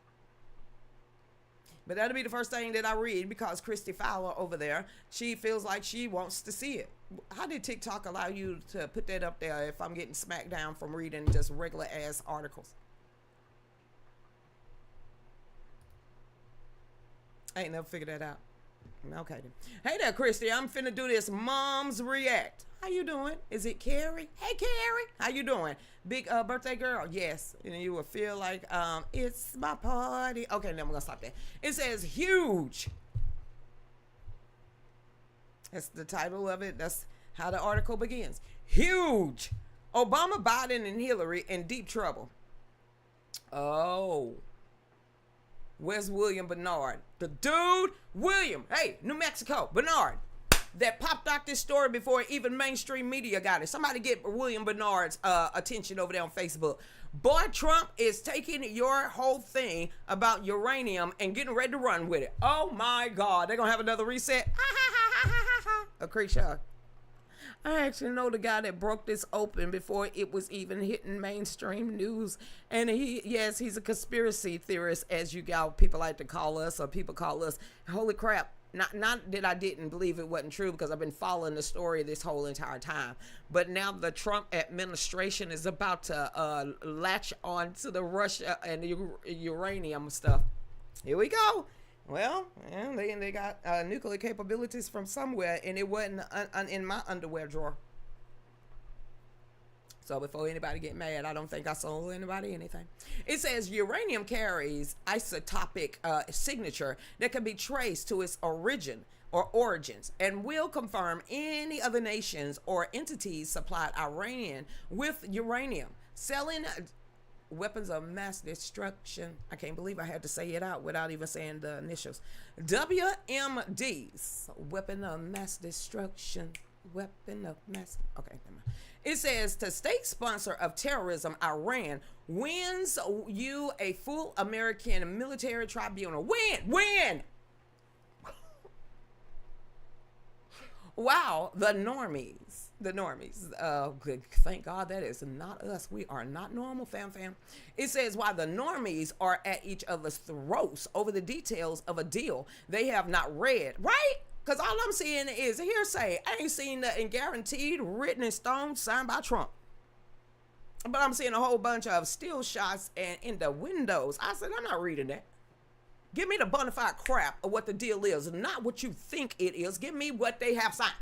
But that'll be the first thing that I read, because Christy Fowler over there, she feels like she wants to see it. How did TikTok allow you to put that up there if I'm getting smacked down from reading just regular ass articles? I ain't never figured that out. Okay then. Hey there, Christy. I'm finna do this Moms React. How you doing? Is it Carrie? Hey, Carrie. How you doing? Big birthday girl? Yes. And you will feel like it's my party. Okay, now I'm gonna stop there. It says huge. That's the title of it. That's how the article begins. Huge Obama, Biden, and Hillary in deep trouble. Oh. Where's William Bernard? The dude, William, hey, New Mexico, Bernard, that popped out this story before even mainstream media got it. Somebody get William Bernard's attention over there on Facebook. Boy, Trump is taking your whole thing about uranium and getting ready to run with it. Oh my God, they're going to have another reset. A Creeshaw. I actually know the guy that broke this open before it was even hitting mainstream news. And he's a conspiracy theorist, as you people like to call us, or people call us. Holy crap. Not that I didn't believe it wasn't true, because I've been following the story this whole entire time. But now the Trump administration is about to latch on to the Russia and the uranium stuff. Here we go. Well, they got nuclear capabilities from somewhere, and it wasn't in my underwear drawer. So before anybody get mad, I don't think I sold anybody anything. It says uranium carries isotopic signature that can be traced to its origins and will confirm any other nations or entities supplied Iran with uranium. Selling weapons of mass destruction. I can't believe I had to say it out without even saying the initials. WMDs. Weapon of mass destruction. Weapon of mass. Okay, never mind. It says, the state sponsor of terrorism, Iran, wins you a full American military tribunal. Win! Wow, the normies. Good. Thank God that is not us. We are not normal, fam. It says, while the normies are at each other's throats over the details of a deal they have not read, right? Because all I'm seeing is hearsay. I ain't seen nothing guaranteed, written in stone, signed by Trump. But I'm seeing a whole bunch of still shots and in the windows. I said, I'm not reading that. Give me the bona fide crap of what the deal is, not what you think it is. Give me what they have signed.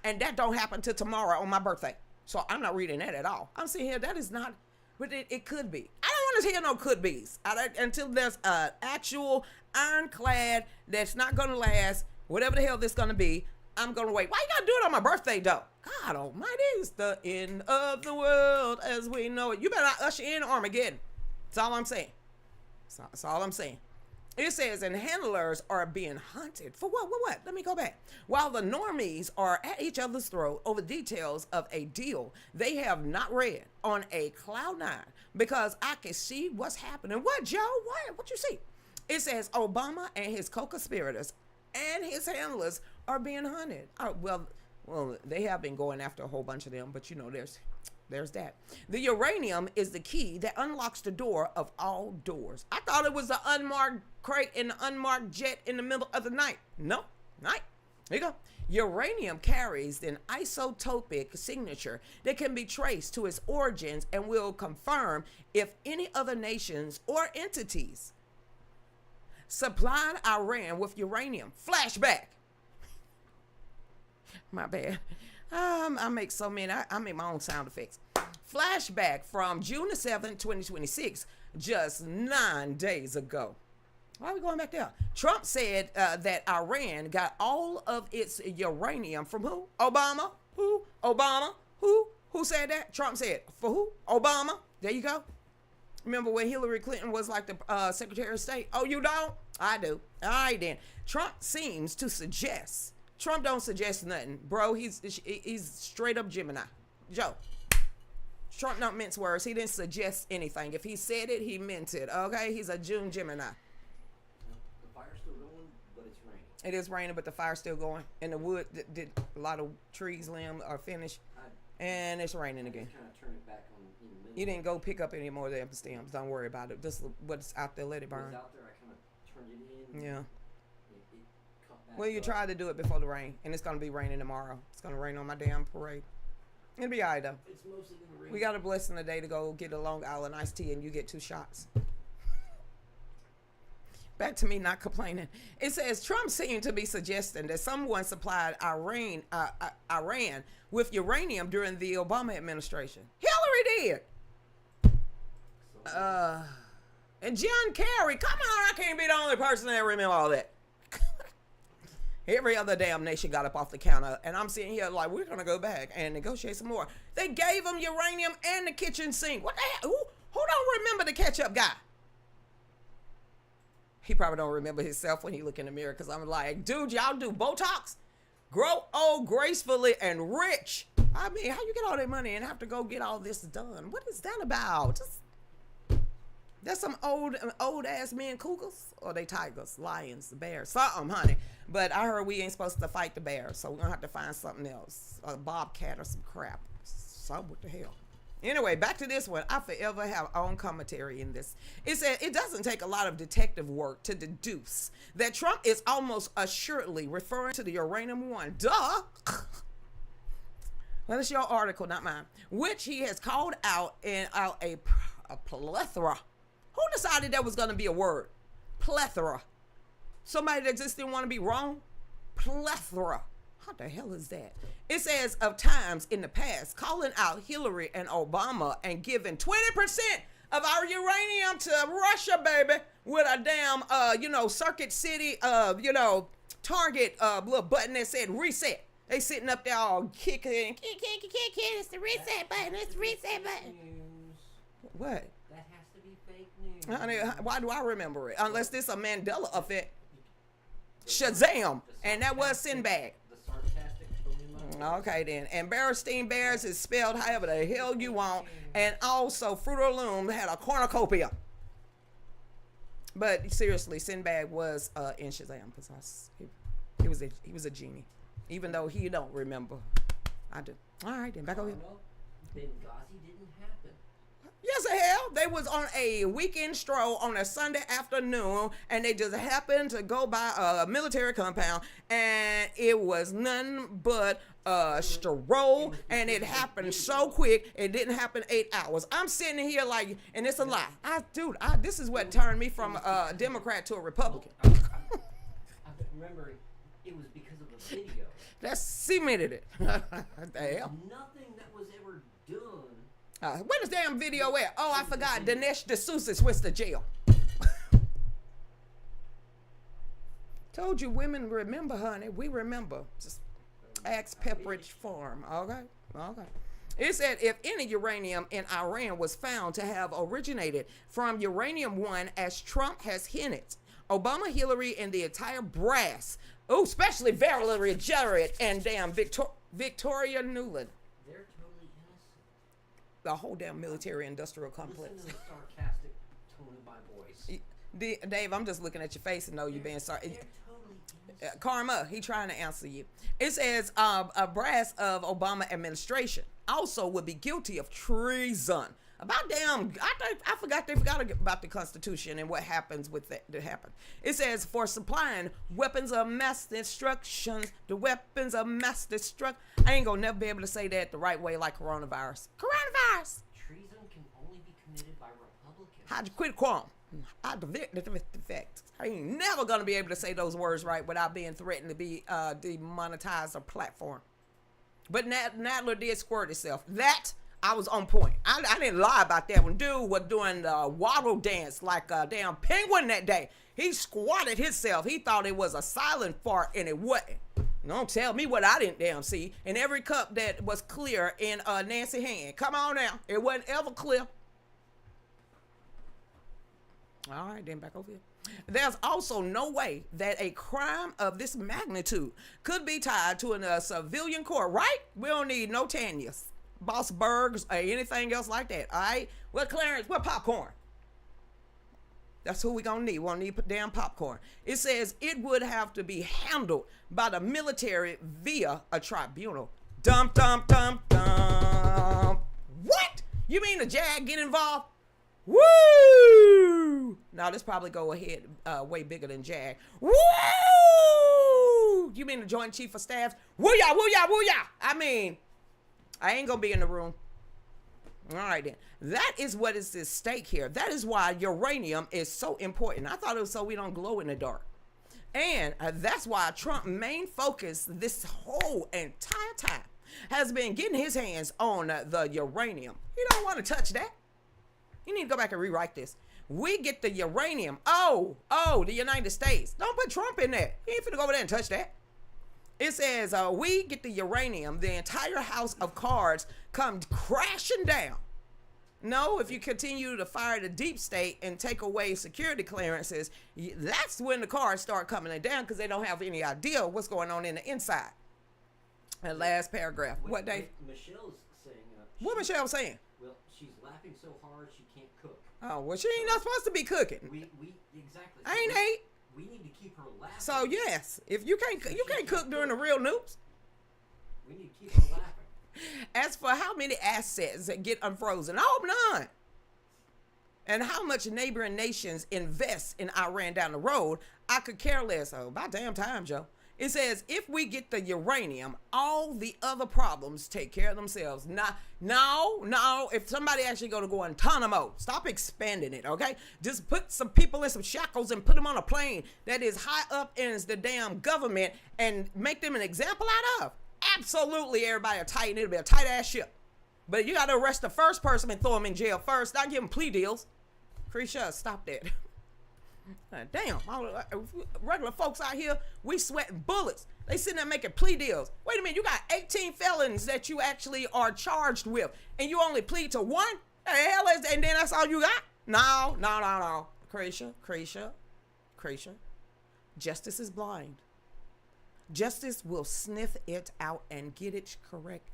And that don't happen till tomorrow on my birthday. So I'm not reading that at all. I'm sitting here, that is not, but it could be. I don't want to hear no could be's until there's an actual ironclad that's not going to last. Whatever the hell this gonna be, I'm gonna wait. Why you gotta do it on my birthday, though? God almighty, it's the end of the world as we know it. You better not usher in Armageddon. That's all I'm saying. That's all I'm saying. It says, and handlers are being hunted. For what? What? Let me go back. While the normies are at each other's throat over details of a deal they have not read on a cloud nine, because I can see what's happening. What, Joe? What you see? It says Obama and his co-conspirators and his handlers are being hunted. Well, they have been going after a whole bunch of them, but there's that. The uranium is the key that unlocks the door of all doors. I thought it was the unmarked crate and the unmarked jet in the middle of the night. No, night. Here you go. Uranium carries an isotopic signature that can be traced to its origins and will confirm if any other nations or entities supplied Iran with uranium. Flashback. My bad. I make so many. I make my own sound effects. Flashback from June the 7th, 2026, just 9 days ago. Why are we going back there? Trump said that Iran got all of its uranium from who? Obama. Who? Obama. Who? Who said that? Trump said. For who? Obama. There you go. Remember when Hillary Clinton was like the Secretary of State? Oh, you don't? I do. All right, then. Trump seems to suggest. Trump don't suggest nothing. Bro, he's straight up Gemini. Joe. Trump don't mince words. He didn't suggest anything. If he said it, he meant it. Okay? He's a June Gemini. The fire's still going, but it's raining. It is raining, but the fire's still going. And the wood, did a lot of trees, limbs are finished. And it's raining again. Kind of turn it back on in the middle. You didn't go pick up any more of the empty stems. Don't worry about it. Just what's out there, let it burn. It was out there, I kind of turned it in. Yeah. It cut back Well, you up. tried to do it before the rain, and it's going to be raining tomorrow. It's going to rain on my damn parade. It'll be all right, though. It's mostly going to rain. We got a blessing today to go get a Long Island iced tea, and you get 2 shots. Back to me not complaining. It says Trump seemed to be suggesting that someone supplied Iran with uranium during the Obama administration. Hillary did. And John Kerry. Come on, I can't be the only person that remember all that. Every other damn nation got up off the counter, and I'm sitting here like, we're gonna go back and negotiate some more. They gave them uranium and the kitchen sink. What the hell? Who don't remember the ketchup guy? He probably don't remember himself when he look in the mirror, because I'm like, dude, y'all do Botox? Grow old gracefully and rich. I mean, how you get all that money and have to go get all this done? What is that about? That's some old ass men cougars, or they tigers, lions, bears, something, honey. But I heard we ain't supposed to fight the bears, so we're gonna have to find something else, a bobcat or some crap. So what the hell? Anyway, back to this one. I forever have own commentary in this. It said it doesn't take a lot of detective work to deduce that Trump is almost assuredly referring to the uranium one. Duh. Well, it's your article, not mine. Which he has called out in a plethora. Who decided that was going to be a word? Plethora. Somebody that just didn't want to be wrong? Plethora. What the hell is that? It says of times in the past calling out Hillary and Obama and giving 20% of our uranium to Russia, baby, with a damn, Circuit City, Target little button that said reset. They sitting up there all kicking. It's the reset button. It's the reset button. What? That has to be fake news. Honey, why do I remember it? Unless this a Mandela effect. Shazam. And that was Sinbad. The sarcastic Tony Moe. Okay then. And Berenstain Bears is spelled however the hell you want. And also Fruit of the Loom had a cornucopia. But seriously, Sinbad was in Shazam because he was a genie. Even though he don't remember. I do. All right then, back over here. Benghazi didn't happen. Yes, the hell. They was on a weekend stroll on a Sunday afternoon, and they just happened to go by a military compound, and it was nothing but a stroll, and it happened so quick, it didn't happen 8 hours. I'm sitting here like, and it's a lie. This is what turned me from a Democrat to a Republican. I remember it was because of the video. That cemented it. What the hell? Nothing that was ever done. Where this damn video at? Oh, I forgot. Dinesh D'Souza went to jail. Told you women remember, honey. We remember. Just ask Pepperidge Farm. Okay? It said if any uranium in Iran was found to have originated from uranium-1, as Trump has hinted, Obama, Hillary, and the entire brass, especially Valerie Jarrett and damn Victoria Nuland, They're totally innocent. the whole damn military-industrial complex. Listen to the sarcastic tone of my voice. Dave, I'm just looking at your face and know you're being sorry. They're totally innocent. Karma, he trying to answer you. It says a brass of Obama administration also would be guilty of treason. About damn, I forgot they forgot about the Constitution and what happens with that happen. It says for supplying weapons of mass destruction, the weapons of mass destruction. I ain't gonna never be able to say that the right way like coronavirus. Coronavirus. Treason can only be committed by Republicans. How'd you quit qualm? The fact. I ain't never gonna be able to say those words right without being threatened to be demonetized or platform. But Nadler did squirt itself. That I was on point. I didn't lie about that one. Dude was doing the waddle dance like a damn penguin that day. He squatted himself. He thought it was a silent fart, and it wasn't. Don't tell me what I didn't damn see. And every cup that was clear in Nancy's hand. Come on now. It wasn't ever clear. All right, then back over here. There's also no way that a crime of this magnitude could be tied to a civilian court, right? We don't need no Tanyas, Bossbergs, or anything else like that, all right? Well, Clarence, what popcorn? That's who we gonna need. We gonna need damn popcorn. It says it would have to be handled by the military via a tribunal. Dum, dum, dum, dum. What? You mean the JAG get involved? Woo! Now this probably go ahead way bigger than JAG. Woo! You mean the Joint Chief of Staff? Woo-yah, woo-yah, woo-yah! I mean, I ain't gonna be in the room. All right then. That is what is at stake here. That is why uranium is so important. I thought it was so we don't glow in the dark. And that's why Trump's main focus this whole entire time has been getting his hands on the uranium. He don't want to touch that. You need to go back and rewrite this. We get the uranium. Oh, the United States. Don't put Trump in there. He ain't finna go over there and touch that. It says, we get the uranium, the entire house of cards comes crashing down. No, if you continue to fire the deep state and take away security clearances, that's when the cards start coming down because they don't have any idea what's going on in the inside. And last paragraph. What, Dave? Michelle's saying. What Michelle saying? Well, she's laughing so hard she can't cook. Oh, well, she ain't not supposed to be cooking. We exactly. I ain't ate. We need to keep her laughing. So yes, if you can't cook during the real news. We need to keep her laughing. As for how many assets that get unfrozen, I hope none. And how much neighboring nations invest in Iran down the road, I could care less. Oh, about damn time, Joe. It says, if we get the uranium, all the other problems take care of themselves. No. If somebody actually go to Guantanamo, stop expanding it, okay? Just put some people in some shackles and put them on a plane that is high up in the damn government and make them an example out of. Absolutely, everybody will tighten. It'll be a tight-ass ship. But you got to arrest the first person and throw them in jail first. Not give them plea deals. Krisha, stop that. Damn, regular folks out here, we sweating bullets. They sitting there making plea deals. Wait a minute, you got 18 felons that you actually are charged with, and you only plead to one? The hell is that? And then that's all you got? No. Krisha. Justice is blind. Justice will sniff it out and get it correct.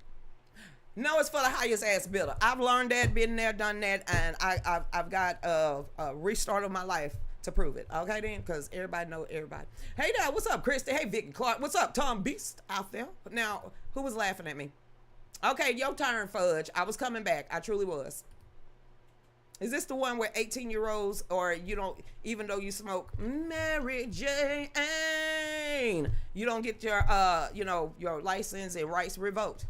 No, it's for the highest ass bidder. I've learned that, been there, done that, and I've got a restart of my life to prove it. Okay then, because everybody know everybody. Hey there, what's up, Christy? Hey, Vicky Clark. What's up, Tom Beast out there? Now, who was laughing at me? Okay, your turn, Fudge. I was coming back. I truly was. Is this the one where 18-year-olds, or you don't, even though you smoke Mary Jane, you don't get your, your license and rights revoked?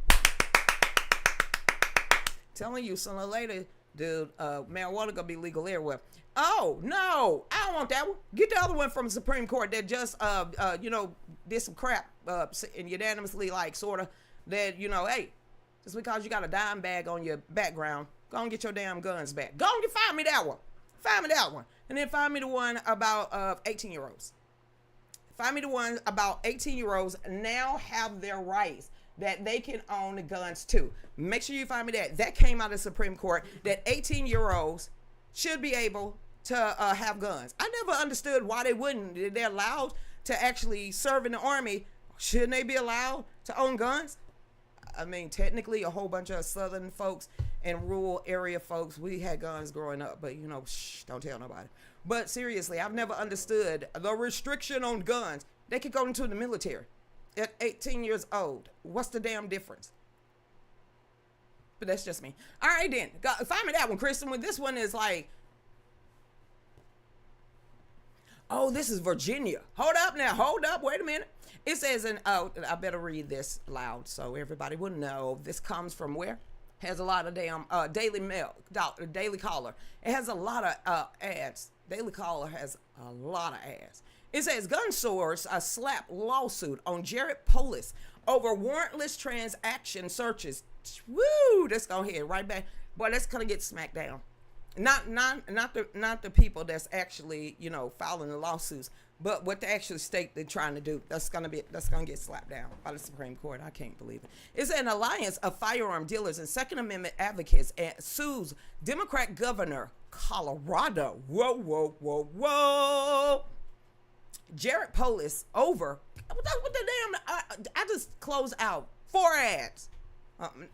Telling you, sooner or later, dude, marijuana gonna be legal everywhere. Oh no, I don't want that one. Get the other one from the Supreme Court that just, did some crap, and unanimously, like, sorta, that, hey, just because you got a dime bag on your background, go and get your damn guns back. Go and find me that one. Find me that one. And then find me the one about 18-year-olds. Find me the one about 18-year-olds now have their rights that they can own the guns too. Make sure you find me that. That came out of the Supreme Court, that 18-year-olds should be able to have guns. I never understood why they wouldn't. They're allowed to actually serve in the Army. Shouldn't they be allowed to own guns? I mean, technically, a whole bunch of Southern folks and rural area folks, we had guns growing up, but don't tell nobody. But seriously, I've never understood the restriction on guns. They could go into the military at 18 years old. What's the damn difference? But that's just me. All right, then. Find me that one, Kristen. This one is like, oh, this is Virginia. Hold up now. Hold up. Wait a minute. It says, I better read this loud so everybody will know. This comes from where? Has a lot of damn Daily Mail, Daily Caller. It has a lot of ads. Daily Caller has a lot of ads. It says, gun source slap lawsuit on Jared Polis over warrantless transaction searches. Woo! That's gonna hit right back. Boy, that's gonna get smacked down. Not the people that's actually filing the lawsuits, but what the actual state they're trying to do. That's gonna get slapped down by the Supreme Court. I can't believe it. It's an alliance of firearm dealers and Second Amendment advocates and sues Democrat Governor Colorado. Whoa. Jared Polis over what the damn. I just closed out 4 ads.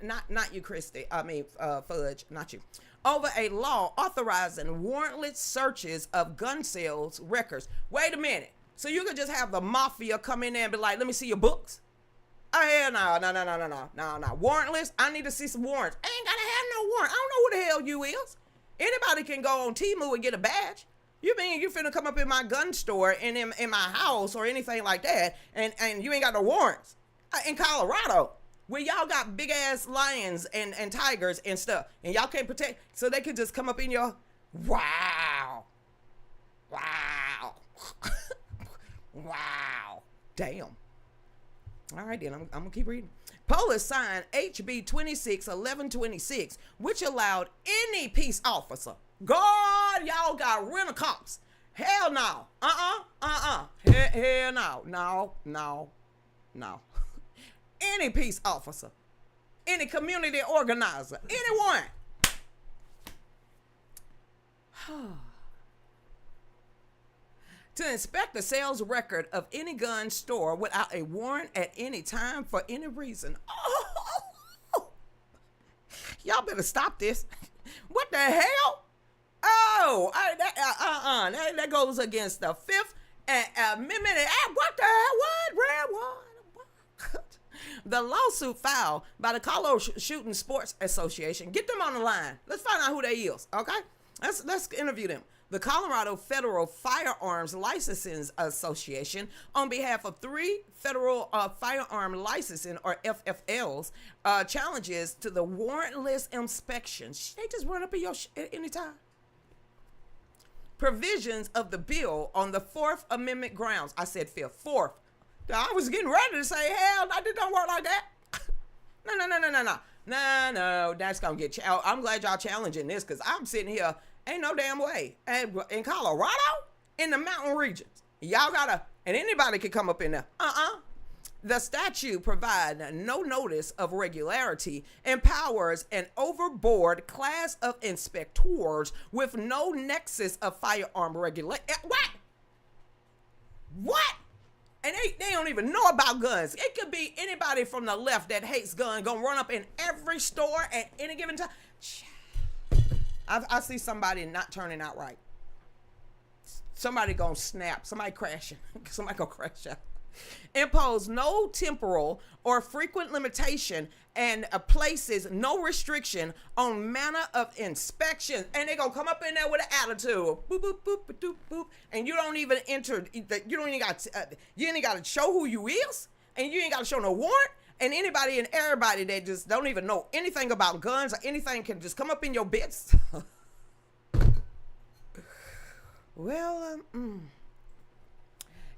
Not you, Christy. I mean, Fudge, not you. Over a law authorizing warrantless searches of gun sales records. Wait a minute. So you could just have the mafia come in there and be like, let me see your books? Oh, hell no. Warrantless? I need to see some warrants. I ain't gotta have no warrant. I don't know who the hell you is. Anybody can go on Temu and get a badge. You mean you finna come up in my gun store and in my house or anything like that, and you ain't got no warrants? In Colorado, where y'all got big ass lions and tigers and stuff, and y'all can't protect, so they could just come up in your, wow, damn. All right then, I'm gonna keep reading. Polis signed HB 261126, which allowed any peace officer. God, y'all got rental cops. Hell no. Hell no. No. Any peace officer, any community organizer, anyone. To inspect the sales record of any gun store without a warrant at any time for any reason. Oh, y'all better stop this. What the hell? Oh, that goes against the Fifth Amendment. What the hell? What? The lawsuit filed by the Colorado Shooting Sports Association. Get them on the line. Let's find out who they is, okay? Let's interview them. The Colorado Federal Firearms Licensing Association, on behalf of 3 federal firearm licensing, or FFLs, challenges to the warrantless inspections. They just run up in your at any time. Provisions of the bill on the Fourth Amendment grounds. I said fifth, fourth. I was getting ready to say, hell, that don't work like that. No, that's gonna get I'm glad y'all challenging this, because I'm sitting here, ain't no damn way. And in Colorado, in the mountain regions, y'all gotta, and anybody can come up in there. The statute provides no notice of regularity, empowers an overboard class of inspectors with no nexus of firearm regulation. What? And they don't even know about guns. It could be anybody from the left that hates guns gonna run up in every store at any given time. I see somebody not turning out right. Somebody gonna snap. Somebody crashing. Somebody gonna crash out. Impose no temporal or frequent limitation and places no restriction on manner of inspection. And they gonna come up in there with an attitude, boop boop boop boop boop boop, and you don't even enter. You ain't got to show who you is, and you ain't got to show no warrant. And anybody and everybody that just don't even know anything about guns or anything can just come up in your bits. Well,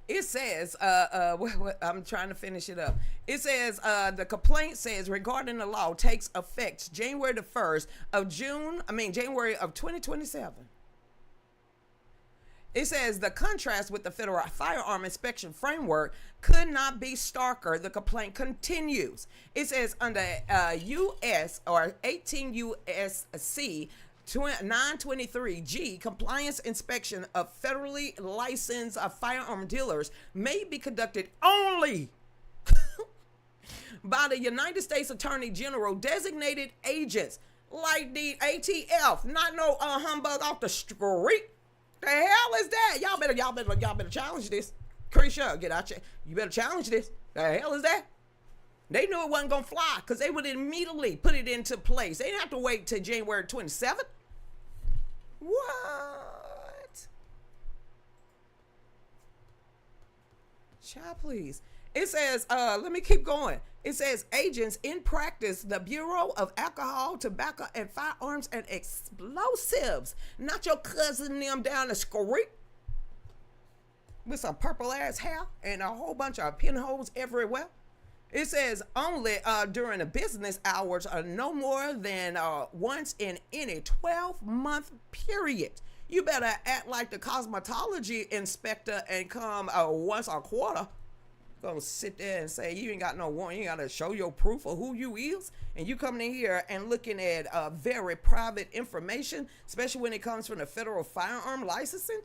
it says, I'm trying to finish it up. It says, the complaint says regarding the law takes effect January 2027. It says the contrast with the federal firearm inspection framework could not be starker. The complaint continues. It says under U.S. or 18 U.S.C. 923G, compliance inspection of federally licensed firearm dealers may be conducted only by the United States Attorney General designated agents like the ATF, not no humbug off the street. The hell is that? Y'all better challenge this. Krisha, get out. You better challenge this. The hell is that? They knew it wasn't gonna fly because they would immediately put it into place. They didn't have to wait till January 27th. What? Child, please. It says, let me keep going. It says agents in practice, the Bureau of Alcohol, Tobacco, and Firearms and Explosives. Not your cousin them down the street with some purple ass hair and a whole bunch of pinholes everywhere. It says only during the business hours, no more than once in any 12-month period. You better act like the cosmetology inspector and come once a quarter. Gonna sit there and say you ain't got no warrant, you ain't gotta show your proof of who you is, and you coming in here and looking at very private information, especially when it comes from the federal firearm licensing.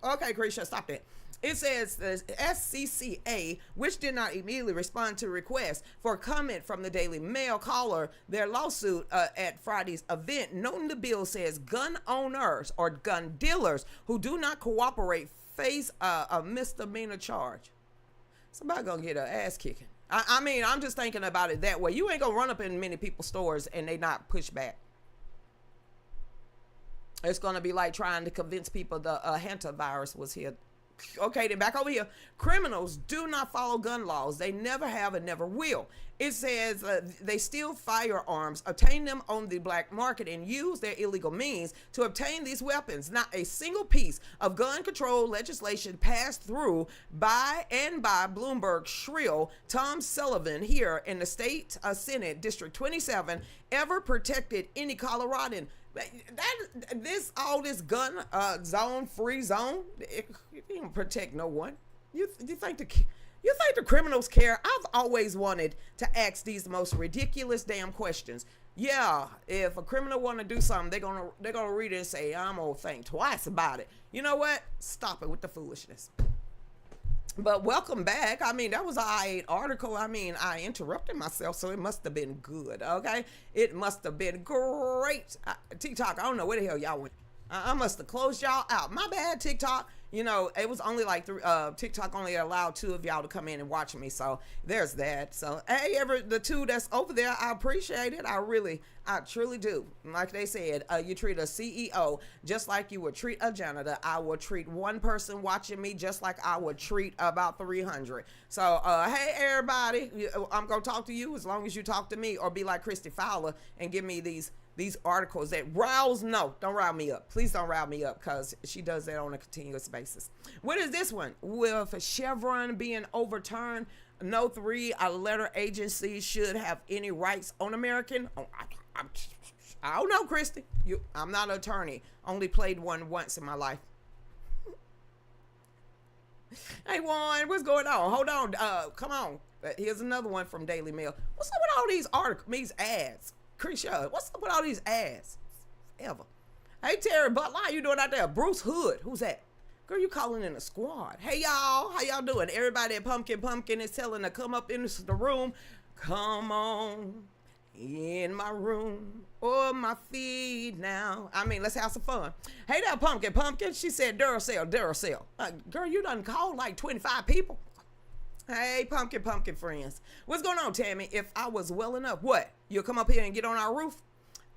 Okay, Krisha, stop that. It says the SCCA, which did not immediately respond to requests for comment from the Daily Mail caller, their lawsuit at Friday's event, noting the bill says gun owners or gun dealers who do not cooperate face a misdemeanor charge. Somebody gonna get an ass kicking. I mean, I'm just thinking about it that way. You ain't gonna run up in many people's stores and they not push back. It's gonna be like trying to convince people the hantavirus was here. Okay, then back over here. Criminals do not follow gun laws. They never have and never will. It says they steal firearms, obtain them on the black market, and use their illegal means to obtain these weapons. Not a single piece of gun control legislation passed through by Bloomberg shrill Tom Sullivan here in the state Senate, District 27, ever protected any Coloradan. All this gun free zone, it don't protect no one. You think You think the criminals care? I've always wanted to ask these most ridiculous damn questions. Yeah, if a criminal want to do something, they're gonna read it and say, I'm gonna think twice about it. You know what? Stop it with the foolishness. But welcome back. I mean, that was an I8 article. I mean, I interrupted myself, so it must have been good, okay? It must have been great. TikTok, I don't know where the hell y'all went. I must have closed y'all out. My bad, TikTok. You know, it was only like TikTok only allowed 2 of y'all to come in and watch me. So there's that. So, hey, the 2 that's over there, I appreciate it. I truly do. Like they said, you treat a CEO just like you would treat a janitor. I will treat one person watching me just like I would treat about 300. So, hey, everybody, I'm going to talk to you as long as you talk to me, or be like Christy Fowler and give me these articles that don't rile me up. Please don't rile me up, because she does that on a continuous basis. What is this one? With Chevron being overturned, no 3 letter agency should have any rights on American. I don't know, Christy. I'm not an attorney. Only played one once in my life. Hey, Juan, what's going on? Hold on. Come on. Here's another one from Daily Mail. What's up with all these articles, these ads? Krisha, what's up with all these ads? Ever. Hey, Terry Butler, how you doing out there? Bruce Hood, who's that? Girl, you calling in a squad. Hey, y'all, how y'all doing? Everybody at Pumpkin is telling to come up into the room. Come on in my room or my feed now. I mean, let's have some fun. Hey there, Pumpkin. She said Duracell. Girl, you done called like 25 people. Hey, pumpkin friends. What's going on, Tammy? If I was well enough, what? You'll come up here and get on our roof?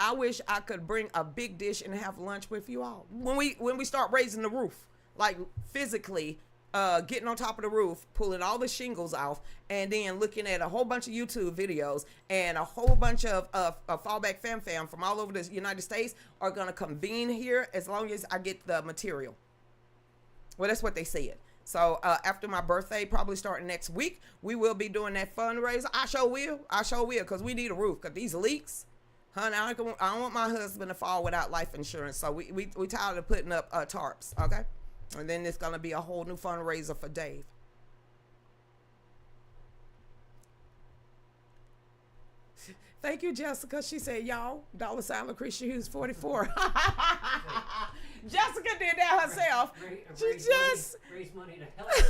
I wish I could bring a big dish and have lunch with you all. When we start raising the roof, like physically getting on top of the roof, pulling all the shingles off, and then looking at a whole bunch of YouTube videos, and a whole bunch of fallback fam from all over the United States are going to convene here as long as I get the material. Well, that's what they said. So after my birthday, probably starting next week, we will be doing that fundraiser. I sure will, because we need a roof. Because these leaks, honey, I don't want my husband to fall without life insurance. So we tired of putting up tarps, okay? And then it's going to be a whole new fundraiser for Dave. Thank you, Jessica. She said, y'all, $sign Lucretia Hughes 44. Jessica did that herself. Raise money to help us,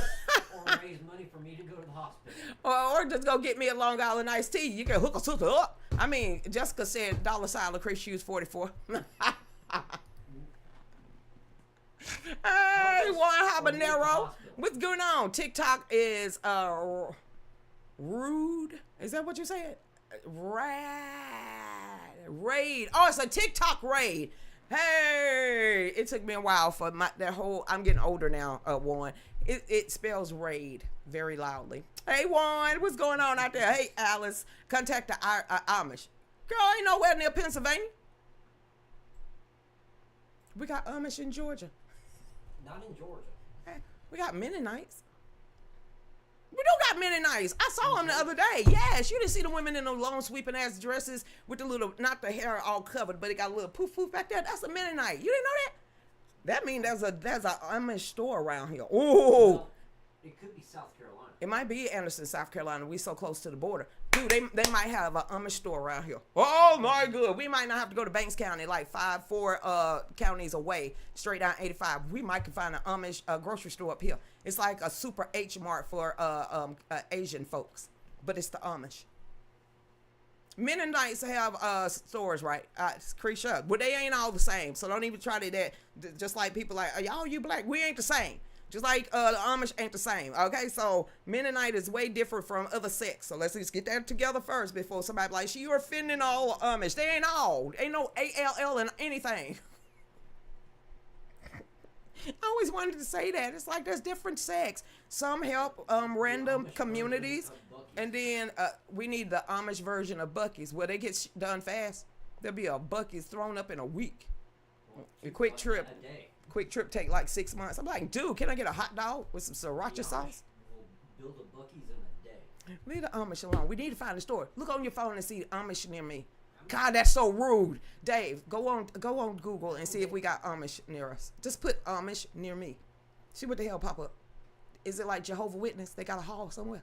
or raise money for me to go to the hospital. Or just go get me a Long Island iced tea. You can hook us up. I mean, Jessica said $sign Lucretia Hughes 44. Hey, Juan Habanero. What's going on? TikTok is rude. Is that what you said? Raid. Oh, it's a TikTok raid. Hey, it took me a while for I'm getting older now, Juan. It spells raid very loudly. Hey, Juan, what's going on out there? Hey, Alice, contact the Amish. Girl, ain't nowhere near Pennsylvania. We got Amish in Georgia. Not in Georgia. Hey, we got Mennonites. We don't got Mennonites. I saw them the other day. Yes, you didn't see the women in the long sweeping ass dresses with the little, not the hair all covered, but it got a little poof back there. That's a Mennonite. You didn't know that? That means there's a Amish store around here. Ooh. Well, it could be South Carolina. It might be Anderson, South Carolina. We so close to the border. Dude, they might have an Amish store around here. Oh my good. We might not have to go to Banks County, like 4 counties away, straight down 85. We might can find an Amish grocery store up here. It's like a super H Mart for Asian folks, but it's the Amish. Mennonites have stores, right? Krisha, but they ain't all the same. So don't even try to that. Just like people like, y'all, you black, we ain't the same. Just like the Amish ain't the same, okay? So Mennonite is way different from other sects. So let's just get that together first before somebody be like, you're offending all Amish. They ain't all. Ain't no ALL in anything. I always wanted to say that. It's like there's different sects. Some help random communities. And then we need the Amish version of Buc-ee's where they get done fast. There'll be a Buc-ee's thrown up in a week. A quick trip. Quick trip take like 6 months. I'm like, dude, can I get a hot dog with some sriracha sauce? We'll build a Buc-ee's in a day. Leave the Amish alone. We need to find a store. Look on your phone and see Amish near me. God, that's so rude. Dave, go on Google and see if we got Amish near us. Just put Amish near me. See what the hell pop up. Is it like Jehovah's Witness? They got a hall somewhere.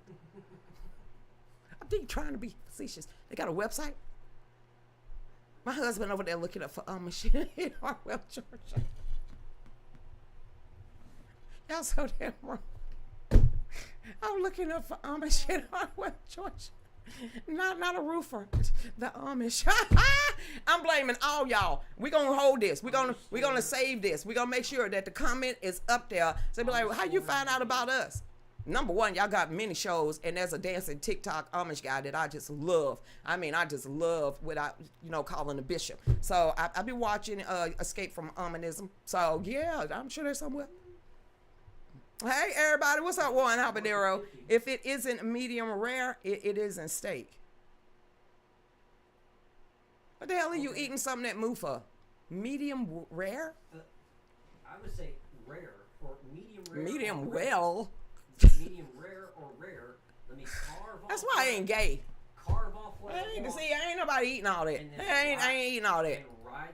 I'm think trying to be facetious. They got a website. My husband over there looking up for Amish in Hartwell, Georgia. Y'all so damn wrong. I'm looking up for Amish in Hartwell, Georgia. Not a roofer, the Amish. I'm blaming all y'all. We're gonna hold this. We're gonna save this. We're gonna make sure that the comment is up there. So be like, how you find out about us? Number one, y'all got many shows, and there's a dancing TikTok Amish guy that I just love. I mean, I just love without, calling the bishop. So I be watching Escape from Ominism. So yeah, I'm sure there's somewhere. Hey everybody, what's up, Warren Habanero? If it isn't medium rare, it isn't steak. What the hell are you eating something that move for? Medium rare? I would say rare or medium rare. Medium well. Medium rare or rare. Let me carve off. That's why I ain't gay. Carve off what I want. I ain't nobody eating all that. I ain't eating all that.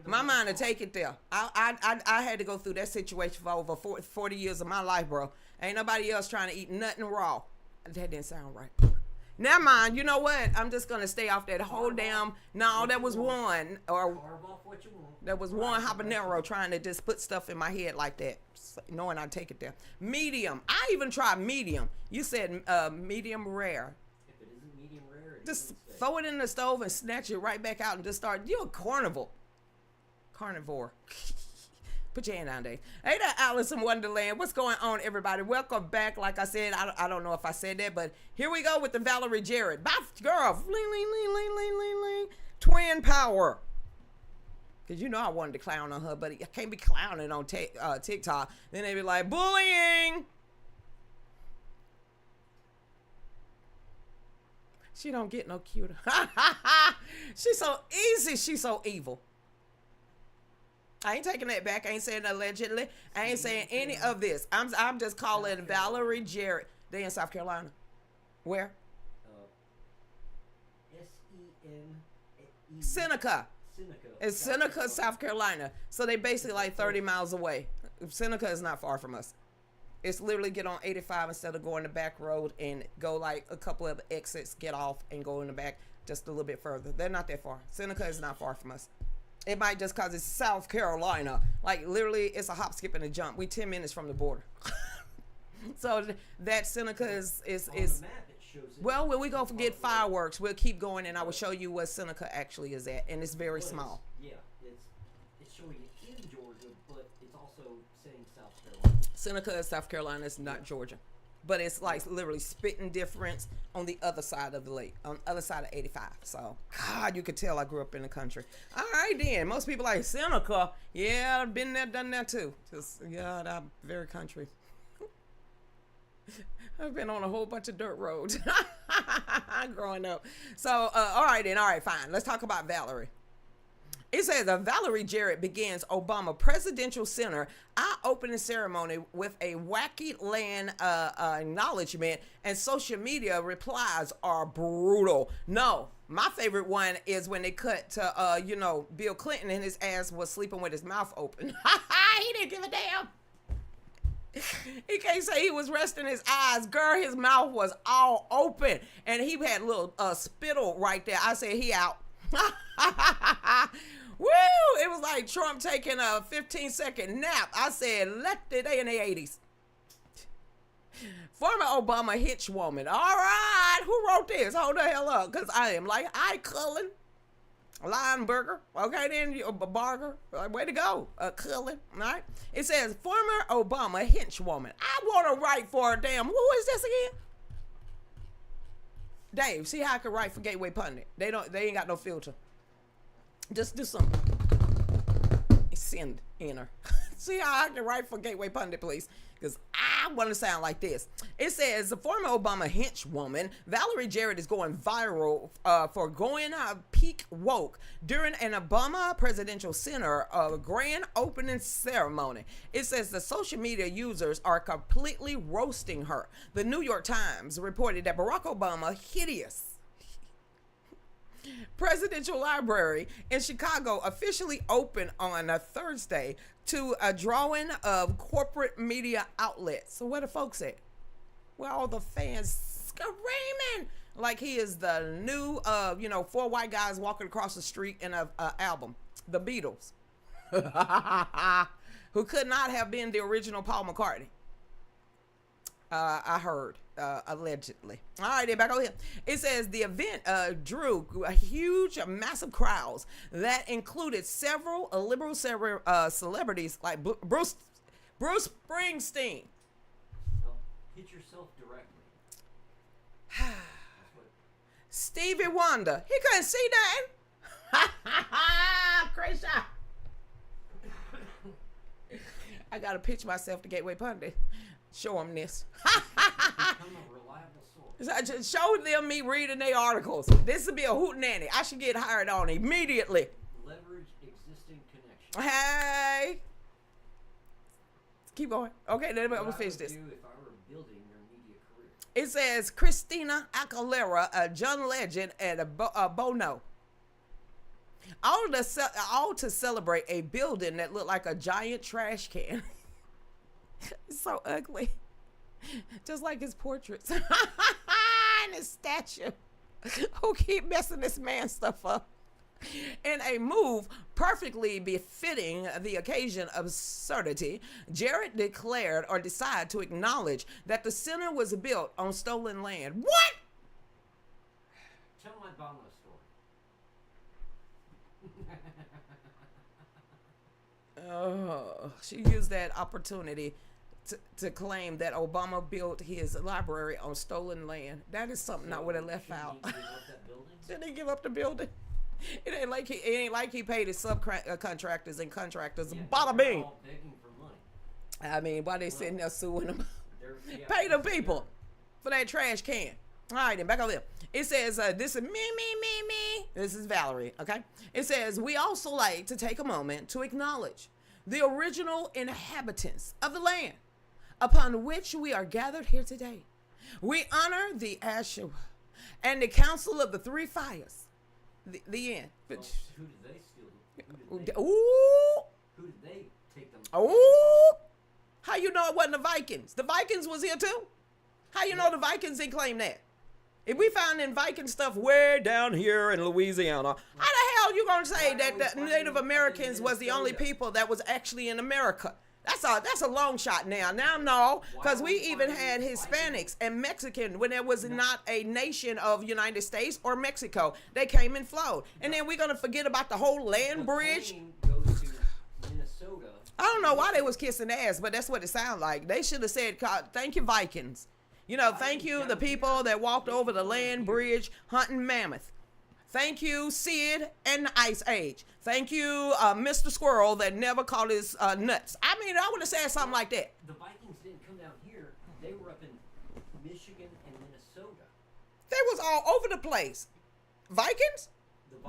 My mind to take it there. I had to go through that situation for over 40 years of my life, bro. Ain't nobody else trying to eat nothing raw. That didn't sound right. Never mind. You know what? I'm just gonna stay off that whole damn. No, that was one. Or carve off what you want. That was one habanero trying to just put stuff in my head like that, knowing I'd take it there. Medium. I even tried medium. You said medium rare. If it isn't medium rare, Just throw it in the stove and snatch it right back out and just start. You're a carnivore. Put your hand down, Dave. Hey there, Alice in Wonderland. What's going on, everybody? Welcome back. Like I said, I don't know if I said that, but here we go with the Valerie Jarrett. Bye, girl. Lean. Twin power. Because I wanted to clown on her, but I can't be clowning on TikTok. Then they be like, bullying. She don't get no cuter. She's so easy. She's so evil. I ain't taking that back. I ain't saying allegedly. I ain't saying any of this. I'm just calling Valerie Jarrett. They in South Carolina. Where? S-E-N-E. Seneca. It's Seneca, South Carolina. So they basically like 30 miles away. Seneca is not far from us. It's literally get on 85 instead of going the back road and go like a couple of exits, get off and go in the back just a little bit further. They're not that far. Seneca is not far from us. It might just cause it's South Carolina. Like literally it's a hop, skip, and a jump. We 10 minutes from the border. So that Seneca is on the map, it shows it. Well, when we go get fireworks, we'll keep going and I will show you what Seneca actually is at. And it's very small. Yeah, it's showing it in Georgia, but it's also saying South Carolina. Seneca is South Carolina, it's not Georgia. But it's like literally spitting difference on the other side of the lake, on the other side of 85. So, God, you could tell I grew up in the country. All right, then. Most people like Seneca. Yeah, I've been there, done that too. Just, yeah, I'm very country. I've been on a whole bunch of dirt roads growing up. So, all right, then. All right, fine. Let's talk about Valerie. It says Valerie Jarrett begins Obama Presidential Center eye-opening ceremony with a wacky land acknowledgement, and social media replies are brutal. No, my favorite one is when they cut to, Bill Clinton and his ass was sleeping with his mouth open. He didn't give a damn. He can't say he was resting his eyes. Girl, his mouth was all open, and he had a little spittle right there. I said, he out. Woo! It was like Trump taking a 15-second nap. I said, they in the 80s. Former Obama hitch woman. All right, who wrote this? Hold the hell up, because I am like, Cullen. Lineberger. Okay, then, Barger. Way to go, Cullen. All right. It says, former Obama hitch woman. I want to write for a damn, who is this again? Dave, see how I can write for Gateway Pundit. They ain't got no filter. Just do something. Send enter. See how I can write for Gateway Pundit, please? Because I want to sound like this. It says the former Obama henchwoman Valerie Jarrett is going viral for going peak woke during an Obama Presidential Center grand opening ceremony. It says the social media users are completely roasting her. The New York Times reported that Barack Obama hideous Presidential Library in Chicago officially opened on a Thursday to a drawing of corporate media outlets. So where the folks at? where all the fans screaming like he is the new, four white guys walking across the street in a album, the Beatles, who could not have been the original Paul McCartney. I heard, allegedly. All right, then back over here. It says the event drew a huge, massive crowds that included several liberal celebrities like Bruce Springsteen. Well, hit yourself directly. Stevie Wonder. He couldn't see nothing. Crazy. I got to pitch myself to Gateway Pundit. Show them this. Become a reliable source. So I just show them me reading their articles. This would be a hootenanny. I should get hired on immediately. Leverage existing connections. Hey. Keep going. Okay, then I'm going to finish this. If I were building your media career. It says Christina Aguilera, John Legend, and Bono. All to celebrate a building that looked like a giant trash can. It's so ugly. Just like his portraits. And his statue. Who keep messing this man's stuff up? In a move perfectly befitting the occasion of absurdity, Jared declared or decided to acknowledge that the center was built on stolen land. What? Tell my Bono story. Oh, she used that opportunity to claim that Obama built his library on stolen land. That is something I would have left out. Didn't he give up the building? It ain't like he paid his subcontractors and contractors. Bada bing. All begging for money. I mean, why they sitting there suing them? Yeah, Pay the people for that trash can. All right, then back over there. It says, this is me. This is Valerie, okay? It says, we also like to take a moment to acknowledge the original inhabitants of the land upon which we are gathered here today. We honor the Asherah and the Council of the Three Fires. The end. Well, who did they steal? Ooh. Who did they take them? Ooh. How you know it wasn't the Vikings? The Vikings was here too. How you know the Vikings didn't claim that? If we found in Viking stuff way down here in Louisiana, how the hell you gonna say that the Native Americans was the only people that was actually in America? That's a long shot now. Now no, because we even had Hispanics and Mexican when there was not a nation of United States or Mexico. They came and flowed. And then we're gonna forget about the whole land bridge. Goes to Minnesota. I don't know why they was kissing ass, but that's what it sounded like. They should have said, thank you, Vikings. You know, thank you, the people that walked over the land bridge hunting mammoth. Thank you, Sid and the Ice Age. Thank you, Mr. Squirrel that never caught his nuts. I mean, I would have said something like that. The Vikings didn't come down here. They were up in Michigan and Minnesota. They was all over the place. Vikings?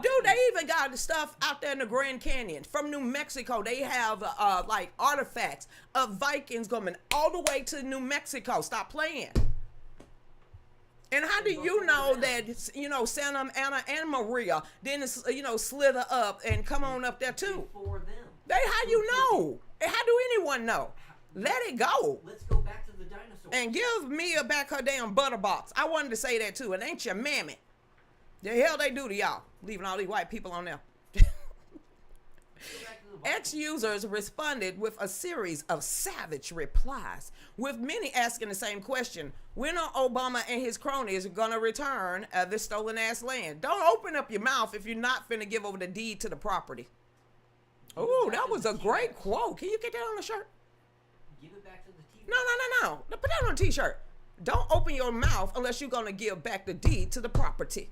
Dude, they even got the stuff out there in the Grand Canyon. From New Mexico, they have like artifacts of Vikings going all the way to New Mexico. Stop playing. And how do you know that, Santa Ana and Maria didn't, slither up and come on up there too? For them. How you know? How do anyone know? Let it go. Let's go back to the dinosaurs. And give Mia back her damn butter box. I wanted to say that too. It ain't your mammy. The hell they do to y'all, leaving all these white people on there. Ex-users responded with a series of savage replies, with many asking the same question: when are Obama and his cronies gonna return this stolen ass land? Don't open up your mouth if you're not finna give over the deed to the property. Oh, that was a great quote. Can you get that on the shirt? Give it back to the TV. No. Put that on a t-shirt. Don't open your mouth unless you're gonna give back the deed to the property.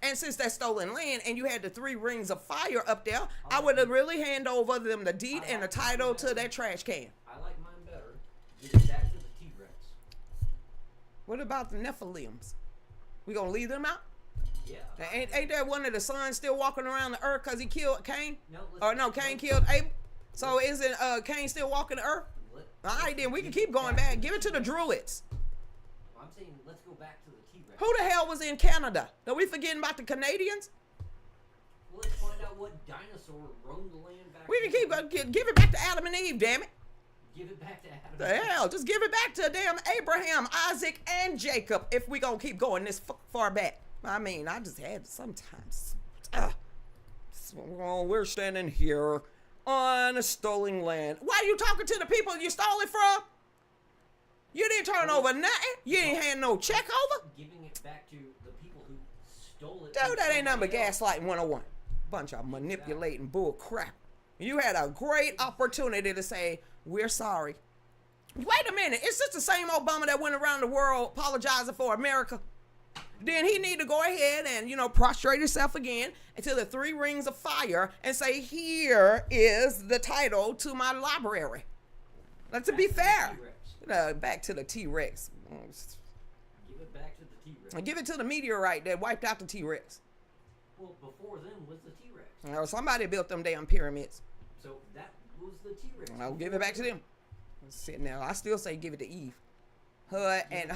And since that's stolen land and you had the 3 rings of fire up there, I would have really hand over them the deed and the title to that trash can. I like mine better. Give it back to the T-Rex. What about the Nephilims? We gonna leave them out? Yeah. Ain't that one of the sons still walking around the earth because he killed Cain? No. Cain killed Abel. So isn't Cain still walking the earth? All right, then we can keep going back. Give it to the Druids. I'm saying let's go back to the T-Rex. Who the hell was in Canada? Are we forgetting about the Canadians? Well, let's find out what dinosaur roamed the land back We can then. give it back to Adam and Eve, damn it. Give it back to Adam. The hell, just give it back to damn Abraham, Isaac, and Jacob if we gonna keep going this far back. I mean, I just had sometimes. Well, we're standing here on a stolen land. Why are you talking to the people you stole it from? You didn't turn over nothing. You ain't hand no check over. Giving it back to the people who stole it. Dude, that ain't nothing but gaslighting 101. Bunch of manipulating bull crap. You had a great opportunity to say, we're sorry. Wait a minute. Is this the same Obama that went around the world apologizing for America? Then he need to go ahead and, prostrate himself again into the 3 rings of fire and say, here is the title to my library. Let's be fair. Back to the T-Rex. Give it back to the T-Rex. Give it to the meteorite that wiped out the T-Rex. Well, before them was the T-Rex. Somebody built them damn pyramids. So that was the T-Rex. I'll give it back to them. Sitting there, I still say give it to Eve. Her and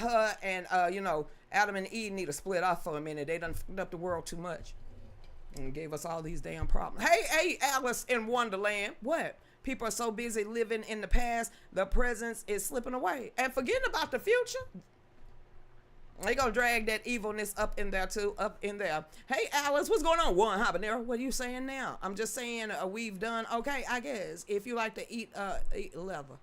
Adam and Eve need to split off for a minute. They done fucked up the world too much and gave us all these damn problems. Hey, Alice in Wonderland. What? People are so busy living in the past, the present is slipping away and forgetting about the future. They gonna drag that evilness up in there too, up in there. Hey, Alice, what's going on? One habanero. What are you saying now? I'm just saying we've done okay, I guess. If you like to eat leather.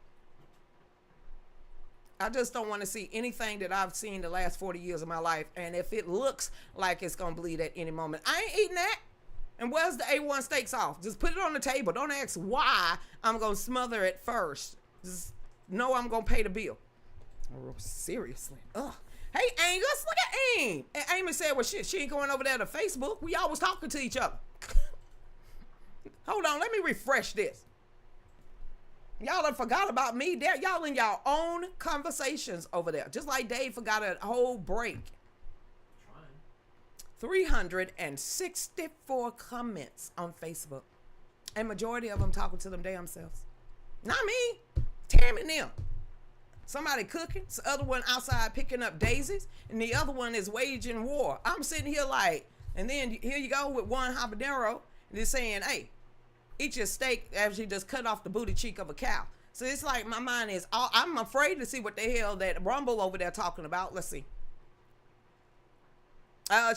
I just don't want to see anything that I've seen the last 40 years of my life. And if it looks like it's going to bleed at any moment, I ain't eating that. And where's the A1 steak sauce? Just put it on the table. Don't ask why I'm going to smother it first. Just know I'm going to pay the bill. Oh, seriously. Ugh. Hey, Angus, look at Aim. And Amy said, well, shit, she ain't going over there to Facebook. We always talking to each other. Hold on, let me refresh this. Y'all done forgot about me. There, y'all in y'all own conversations over there. Just like Dave forgot a whole break. 364 comments on Facebook. And majority of them talking to them damn selves. Not me. Tammy and them. Somebody cooking. The other one outside picking up daisies. And the other one is waging war. I'm sitting here like, and then here you go with one habanero. And they're saying, hey, eat your steak as you just cut off the booty cheek of a cow. So it's like my mind is, I'm afraid to see what the hell that Rumble over there talking about. Let's see.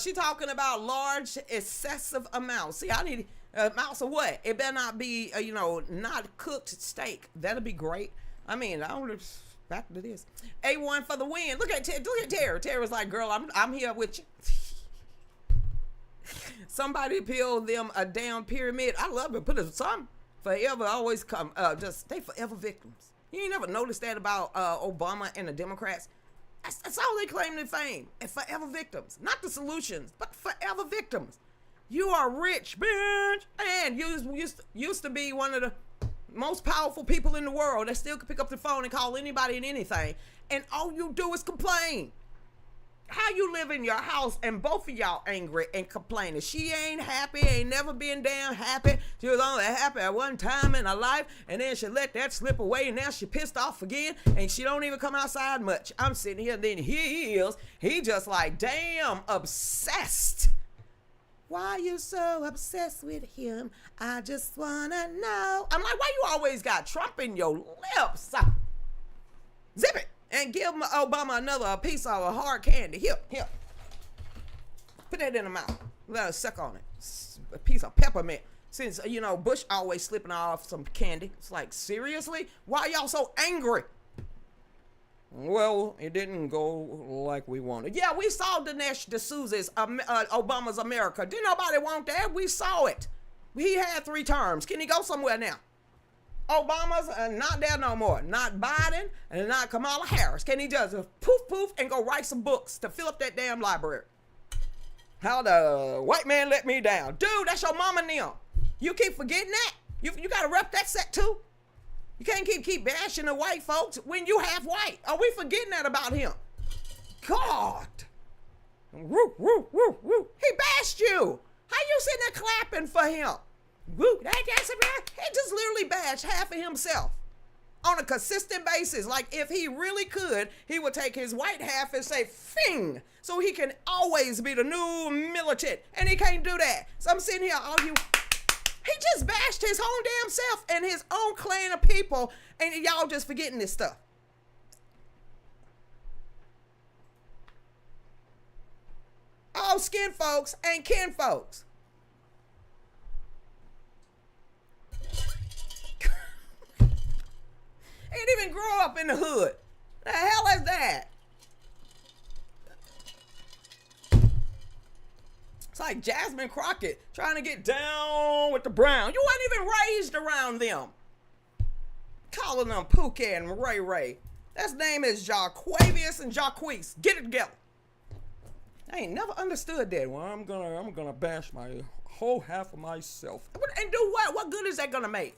She talking about large, excessive amounts. See, I need amounts of what? It better not be, not cooked steak. That'll be great. I mean, I don't back to this. A1 for the win. Look at Tara. Tara's like, girl, I'm here with you. Somebody build them a damn pyramid. I love it. Put it some forever always come. Just stay forever victims. You ain't never noticed that about Obama and the Democrats. That's all they claim to fame. And forever victims. Not the solutions, but forever victims. You are rich, bitch. And you used to be one of the most powerful people in the world that still can pick up the phone and call anybody and anything. And all you do is complain. How you live in your house and both of y'all angry and complaining? She ain't happy, ain't never been damn happy. She was only happy at one time in her life, and then she let that slip away, and now she pissed off again, and she don't even come outside much. I'm sitting here, and then here he is. He just like, damn, obsessed. Why you so obsessed with him? I just wanna know. I'm like, why you always got Trump in your lips? Zip it. And give Obama another piece of a hard candy. Here. Put that in the mouth. Let her suck on it. A piece of peppermint. Since, Bush always slipping off some candy. It's like, seriously? Why y'all so angry? Well, it didn't go like we wanted. Yeah, we saw Dinesh D'Souza's Obama's America. Didn't nobody want that? We saw it. He had 3 terms. Can he go somewhere now? Obama's not there no more. Not Biden and not Kamala Harris. Can he just poof and go write some books to fill up that damn library? How the white man let me down. Dude, that's your mama and them. You keep forgetting that? You got to rep that set too? You can't keep bashing the white folks when you half white. Are we forgetting that about him? God. Woo, woo, woo, woo. He bashed you. How you sitting there clapping for him? Woo, he just literally bashed half of himself on a consistent basis. Like if he really could, he would take his white half and say, "Fing," so he can always be the new militant. And he can't do that. So I'm sitting here, all you He just bashed his own damn self and his own clan of people, and y'all just forgetting this stuff. All skin folks ain't kin folks. Ain't even grow up in the hood. The hell is that? It's like Jasmine Crockett trying to get down with the Brown. You weren't even raised around them. Calling them Pookie and Ray Ray. That's name is Jaquavius and Jaquise. Get it together. I ain't never understood that. Well, I'm gonna bash my whole half of myself. And do what? What good is that gonna make?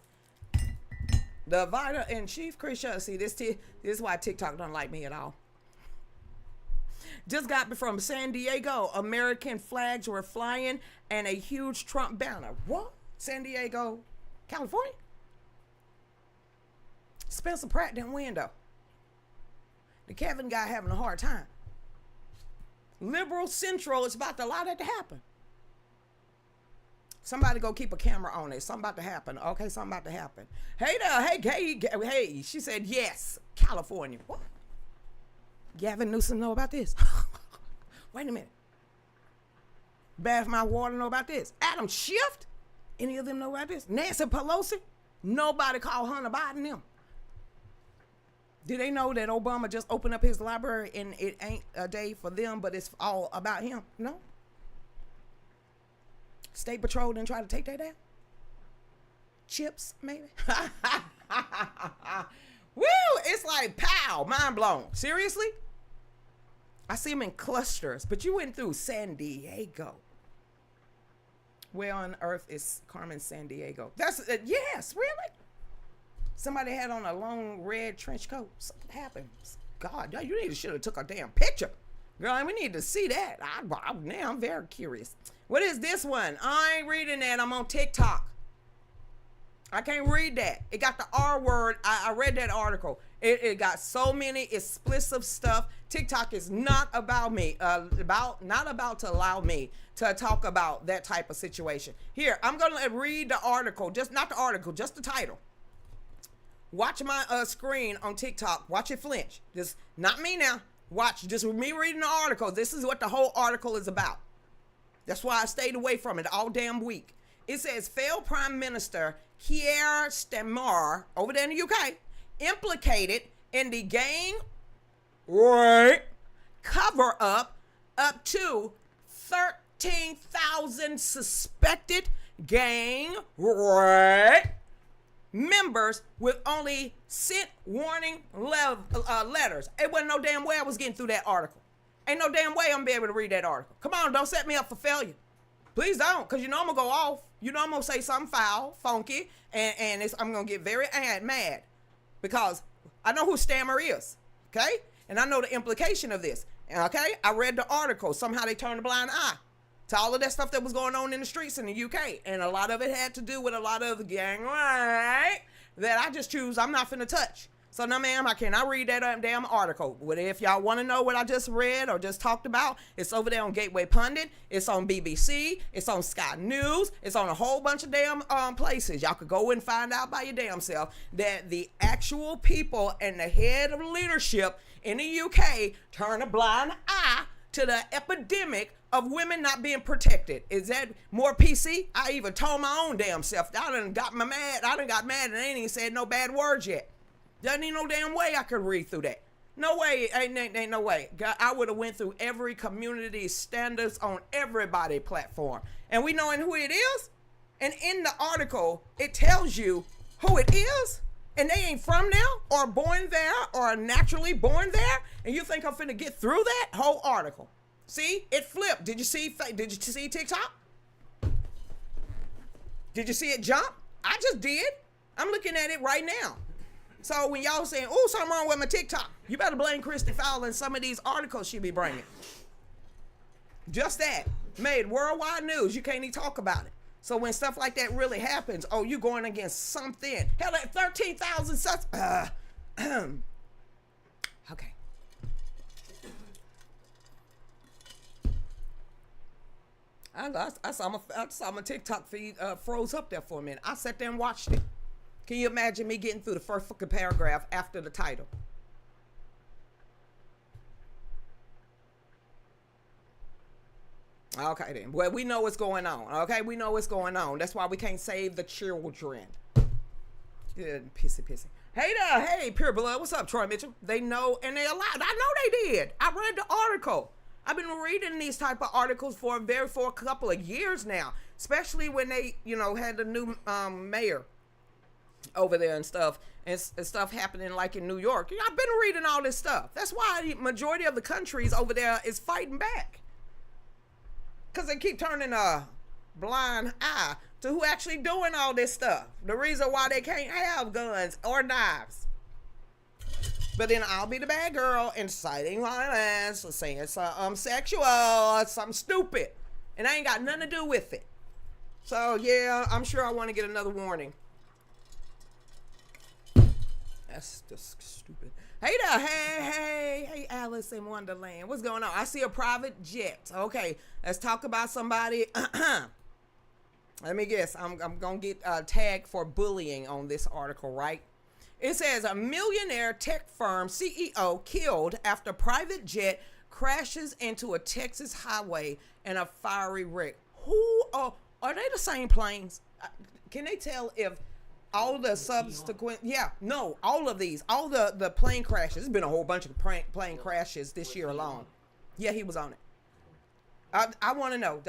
The Vita and Chief Krisha. See, this is why TikTok don't like me at all. Just got from San Diego. American flags were flying and a huge Trump banner. What? San Diego, California? Spencer Pratt didn't win though. The Kevin guy having a hard time. Liberal Central is about to allow that to happen. Somebody go keep a camera on it. Something about to happen. Okay, something about to happen. Hey there, hey. She said yes, California. What? Gavin Newsom know about this? Wait a minute. Bath My Water know about this? Adam Schiff? Any of them know about this? Nancy Pelosi? Nobody called Hunter Biden them. Do they know that Obama just opened up his library and it ain't a day for them, but it's all about him? No. State Patrol didn't try to take that down? Chips, maybe? Woo! It's like, pow, mind blown. Seriously? I see them in clusters, but you went through San Diego. Where on earth is Carmen San Diego? That's, yes, really? Somebody had on a long red trench coat. Something happened. God, you should have took a damn picture. Girl, we need to see that. Now I'm very curious. What is this one? I ain't reading that. I'm on TikTok. I can't read that. It got the R word. I read that article. It got so many explicit stuff. TikTok is not about me. Not about to allow me to talk about that type of situation. Here, I'm gonna read the article. Just not the article, just the title. Watch my screen on TikTok. Watch it flinch. Just not me now. Watch just me reading the article. This is what the whole article is about. That's why I stayed away from it all damn week. It says failed Prime Minister Keir Starmer over there in the UK implicated in the gang cover up to 13,000 suspected gang members with only sent warning letters. It wasn't no damn way I was getting through that article. Ain't no damn way I'm gonna be able to read that article. Come on, don't set me up for failure. Please don't, because you know I'm gonna go off. You know I'm gonna say something foul, funky, and I'm gonna get very mad because I know who Stammer is, okay? And I know the implication of this, okay? I read the article. Somehow they turned a blind eye to all of that stuff that was going on in the streets in the UK. And a lot of it had to do with a lot of the gang that I just choose I'm not finna touch. So no ma'am, I cannot read that damn article. But if y'all want to know what I just read or just talked about, it's over there on Gateway Pundit. It's on BBC. It's on Sky News. It's on a whole bunch of damn places. Y'all could go and find out by your damn self that the actual people and the head of leadership in the UK turn a blind eye to the epidemic of women not being protected. Is that more PC? I even told my own damn self. I done got mad and ain't even said no bad words yet. Doesn't ain't no damn way I could read through that. No way, ain't no way. God, I would have went through every community standards on everybody platform. And we knowing who it is. And in the article, it tells you who it is. And they ain't from there or born there or naturally born there. And you think I'm finna get through that whole article. See, it flipped. Did you see TikTok? Did you see it jump? I just did. I'm looking at it right now. So when y'all saying, oh, something wrong with my TikTok, you better blame Christy Fowler and some of these articles she be bringing. Just that. Made worldwide news. You can't even talk about it. So when stuff like that really happens, oh, you going against something. Hell, at 13,000 such. Okay. I saw my TikTok feed froze up there for a minute. I sat there and watched it. Can you imagine me getting through the first fucking paragraph after the title? Okay then. Well, we know what's going on. Okay, we know what's going on. That's why we can't save the children. Good, pissy. Hey there, hey, Pure Blood. What's up, Troy Mitchell? They know and they allowed. I know they did. I read the article. I've been reading these type of articles for a couple of years now, especially when they, had the new mayor over there and stuff, and stuff happening like in New York. I've been reading all this stuff. That's why the majority of the countries over there is fighting back, because they keep turning a blind eye to who actually doing all this stuff. The reason why they can't have guns or knives. But then I'll be the bad girl inciting violence or saying something sexual or something stupid. And I ain't got nothing to do with it. So yeah, I'm sure I want to get another warning. That's just stupid. Hey there, hey, Alice in Wonderland. What's going on? I see a private jet. Okay, let's talk about somebody. Let me guess. I'm going to get tagged for bullying on this article, right? It says a millionaire tech firm CEO killed after private jet crashes into a Texas highway in a fiery wreck. Who are they the same planes? Can they tell if all the subsequent, all of these, all the plane crashes, there's been a whole bunch of plane crashes this year alone. Yeah, he was on it. I want to know.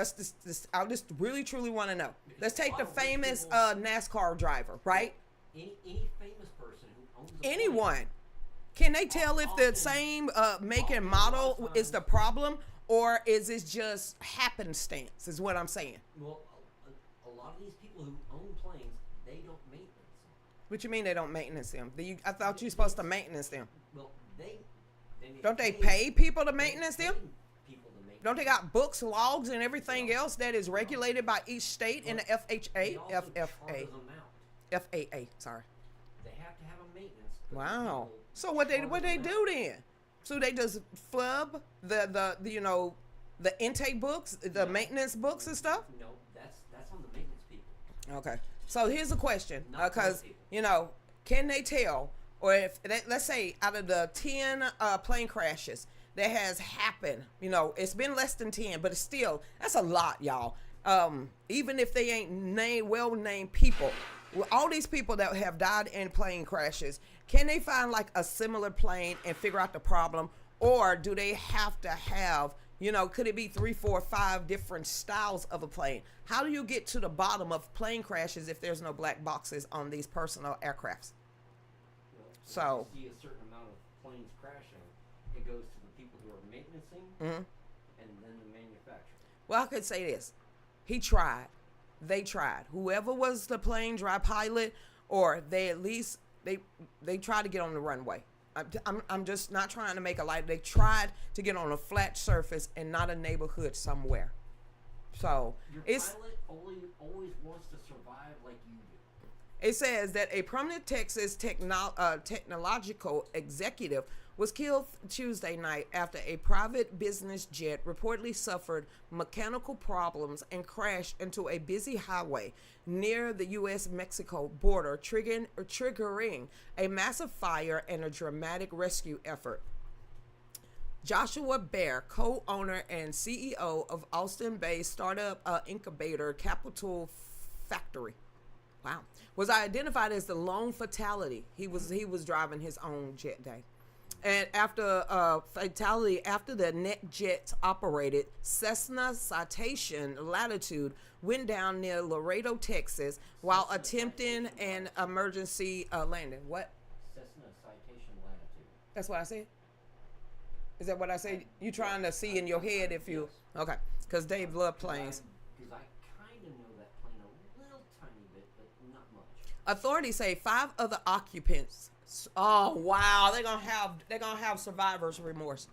I just really, truly want to know. Let's take the famous NASCAR driver, right? Any famous person who owns anyone. Can they tell if the same make and model is the problem, or is it just happenstance, is what I'm saying? Well, a lot of these people who own planes, they don't maintenance them. What you mean they don't maintenance them? I thought you were supposed to maintenance them. Well, don't they pay people to maintenance them? Don't they got books, logs, and everything else that is regulated by each state in the FHA? FAA, sorry. They have to have a maintenance. Wow. So what they do then? So they just flub the intake books, the maintenance books and stuff? No, that's on the maintenance people. Okay. So here's a question, because can they tell, or if let's say out of the 10 plane crashes that has happened, it's been less than 10, but it's still, that's a lot, y'all. Even if they ain't well-named people, all these people that have died in plane crashes, can they find like a similar plane and figure out the problem, or do they have to have, could it be 3, 4, 5 different styles of a plane? How do you get to the bottom of plane crashes if there's no black boxes on these personal aircrafts? So you see a certain amount of planes crashing, it goes to the people who are maintaining, and then the manufacturer. Well, I could say this: they tried. Whoever was the plane dry pilot, or they at least they tried to get on the runway. I'm just not trying to make a light. They tried to get on a flat surface and not a neighborhood somewhere. So your pilot always wants to survive like you do. It says that a prominent Texas technological executive was killed Tuesday night after a private business jet reportedly suffered mechanical problems and crashed into a busy highway near the U.S.-Mexico border, triggering a massive fire and a dramatic rescue effort. Joshua Bear, co-owner and CEO of Austin-based startup incubator Capital Factory, was identified as the lone fatality. He was driving his own jet day. And after fatality, after the NetJets operated Cessna Citation Latitude went down near Laredo, Texas, while attempting an emergency landing. What? Cessna Citation Latitude. That's what I said? Is that what I said? You trying to see in your head if you... Okay, because Dave loved planes. Because I kind of know that plane a little tiny bit, but not much. Authorities say 5 other occupants... Oh wow, they're gonna have survivor's remorse.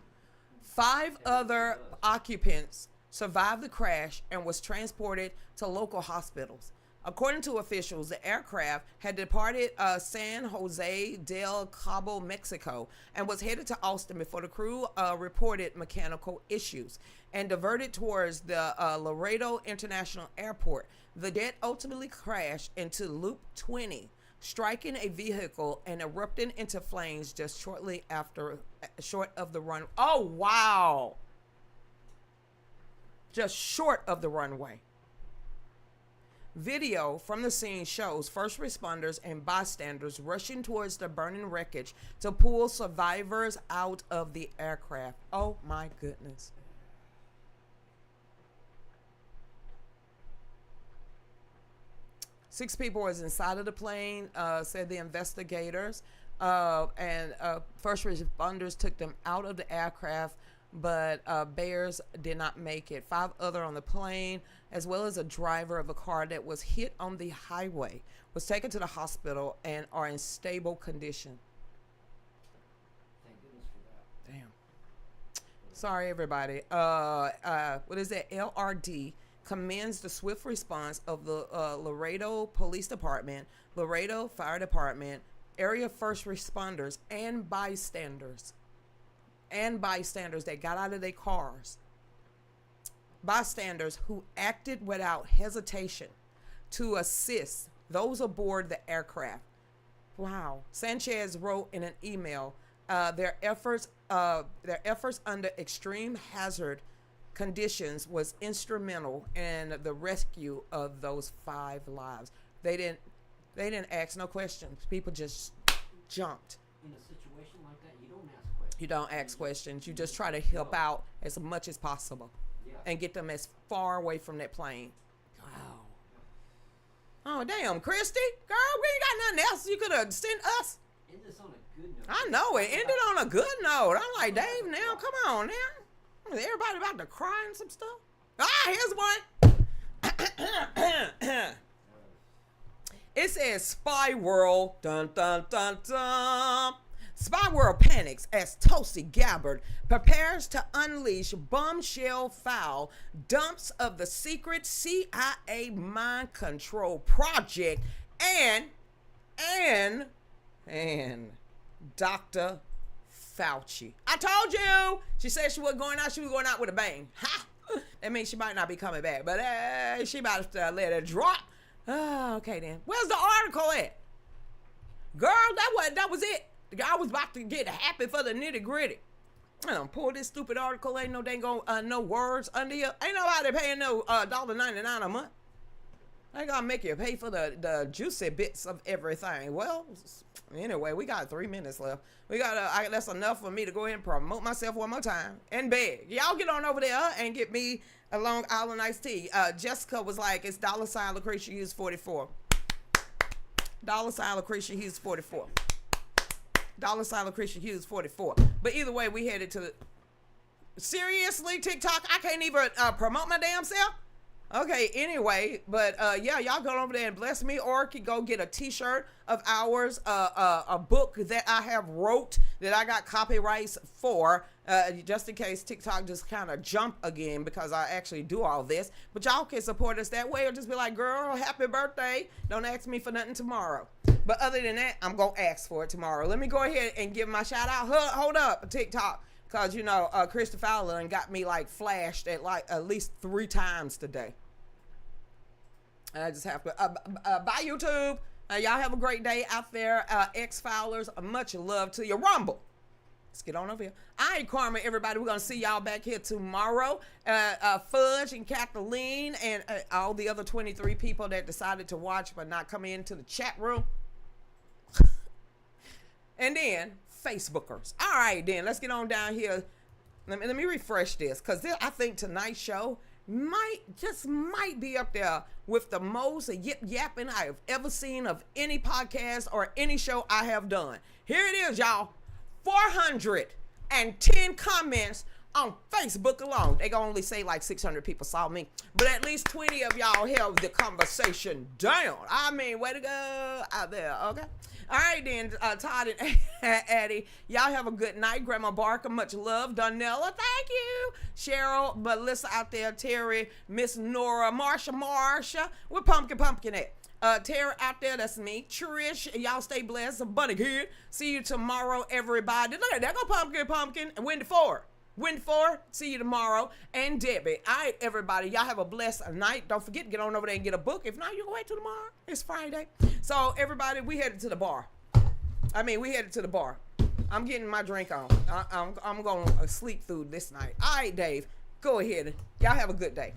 5 other occupants survived the crash and was transported to local hospitals. According to officials, the aircraft had departed San Jose del Cabo, Mexico, and was headed to Austin before the crew reported mechanical issues and diverted towards the Laredo International Airport. The jet ultimately crashed into Loop 20, striking a vehicle and erupting into flames just short of the run. Oh, wow. Just short of the runway. Video from the scene shows first responders and bystanders rushing towards the burning wreckage to pull survivors out of the aircraft. Oh my goodness. Six people was inside of the plane, said the investigators, and first responders took them out of the aircraft, but bears did not make it. 5 other on the plane, as well as a driver of a car that was hit on the highway, was taken to the hospital and are in stable condition. Thank goodness for that. Damn. Sorry, everybody. What is that? LRD commends the swift response of the Laredo Police Department, Laredo Fire Department, area first responders, and bystanders. That got out of their cars. Bystanders who acted without hesitation to assist those aboard the aircraft. Wow. Sanchez wrote in an email, their efforts under extreme hazard conditions was instrumental in the rescue of those 5 lives. They didn't ask no questions. People just jumped. In a situation like that, you don't ask questions. You don't ask questions. You just try to help out as much as possible. Yeah. And get them as far away from that plane. Wow. Oh, damn, Christy. Girl, we ain't got nothing else you could have sent us. End this on a good note. I know it ended on a good note. I'm like, Dave, now, come on now. Everybody about to cry and some stuff. Here's one. It says Spy World. Dun, dun, dun, dun. Spy World panics as Tulsi Gabbard prepares to unleash bombshell foul dumps of the secret CIA mind control project and Dr. Fauci. I told you. She said she wasn't going out. She was going out with a bang. Ha! That means she might not be coming back, but she about to let it drop. Okay then. Where's the article at? Girl, that was it. I was about to get happy for the nitty gritty. I don't pull this stupid article. Ain't no dang no words under here. Ain't nobody paying no $1.99 a month. They gotta make you pay for the juicy bits of everything. Well, anyway, we got 3 minutes left. That's enough for me to go ahead and promote myself one more time and beg. Y'all get on over there and get me a Long Island iced tea. Jessica was like, it's $ Lucretia Hughes 44. $ Lucretia Hughes 44. $ Lucretia Hughes 44. But either way, we headed to the... Seriously, TikTok? I can't even promote my damn self? Okay, anyway, but yeah, y'all go over there and bless me, or can go get a t-shirt of ours, a book that I have wrote that I got copyrights for, just in case TikTok just kind of jump again, because I actually do all this. But y'all can support us that way, or just be like, girl, happy birthday. Don't ask me for nothing tomorrow. But other than that, I'm going to ask for it tomorrow. Let me go ahead and give my shout out. Hold up, TikTok. Because, you know, Krista Fowler and got me, like, flashed at least 3 times today. And I just have to, bye, YouTube. Y'all have a great day out there. Ex-Fowlers, much love to you. Rumble. Let's get on over here. I ain't Karma, everybody. We're going to see y'all back here tomorrow. Fudge and Kathleen and all the other 23 people that decided to watch but not come into the chat room. And then Facebookers. All right, then let's get on down here. Let me refresh this, because I think tonight's show might be up there with the most yip yapping I have ever seen of any podcast or any show I have done. Here it is, y'all. 410 comments on Facebook alone. They gonna only say like 600 people saw me, but at least 20 of y'all held the conversation down. I mean, way to go out there, okay? All right then, Todd and Addie, y'all have a good night. Grandma Barker, much love. Donella, thank you. Cheryl, Melissa out there, Terry, Miss Nora, Marsha, where Pumpkin at? Tara out there, that's me. Trish, y'all stay blessed. Bunny Kid, see you tomorrow, everybody. Look at that, go Pumpkin, and Wendy Ford, see you tomorrow. And Debbie. All right, everybody, y'all have a blessed night. Don't forget to get on over there and get a book. If not, you can wait till tomorrow. It's Friday. So, everybody, we headed to the bar. I'm getting my drink on. I'm going to sleep through this night. All right, Dave, go ahead. Y'all have a good day.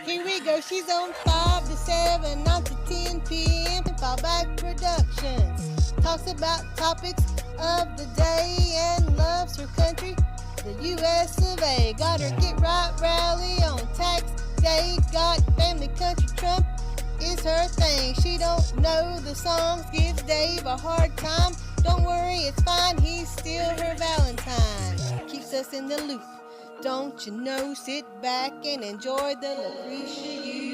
Here we go. She's on 5 to 7, 9 to 10 p.m. Fallback Productions. Talks about topics of the day and loves her country, the U.S. of A. Got her Get Right rally on tax day. Got family country Trump is her thing. She don't know the songs, gives Dave a hard time. Don't worry, it's fine. He's still her Valentine. Keeps us in the loop. Don't you know, sit back and enjoy the Lucretia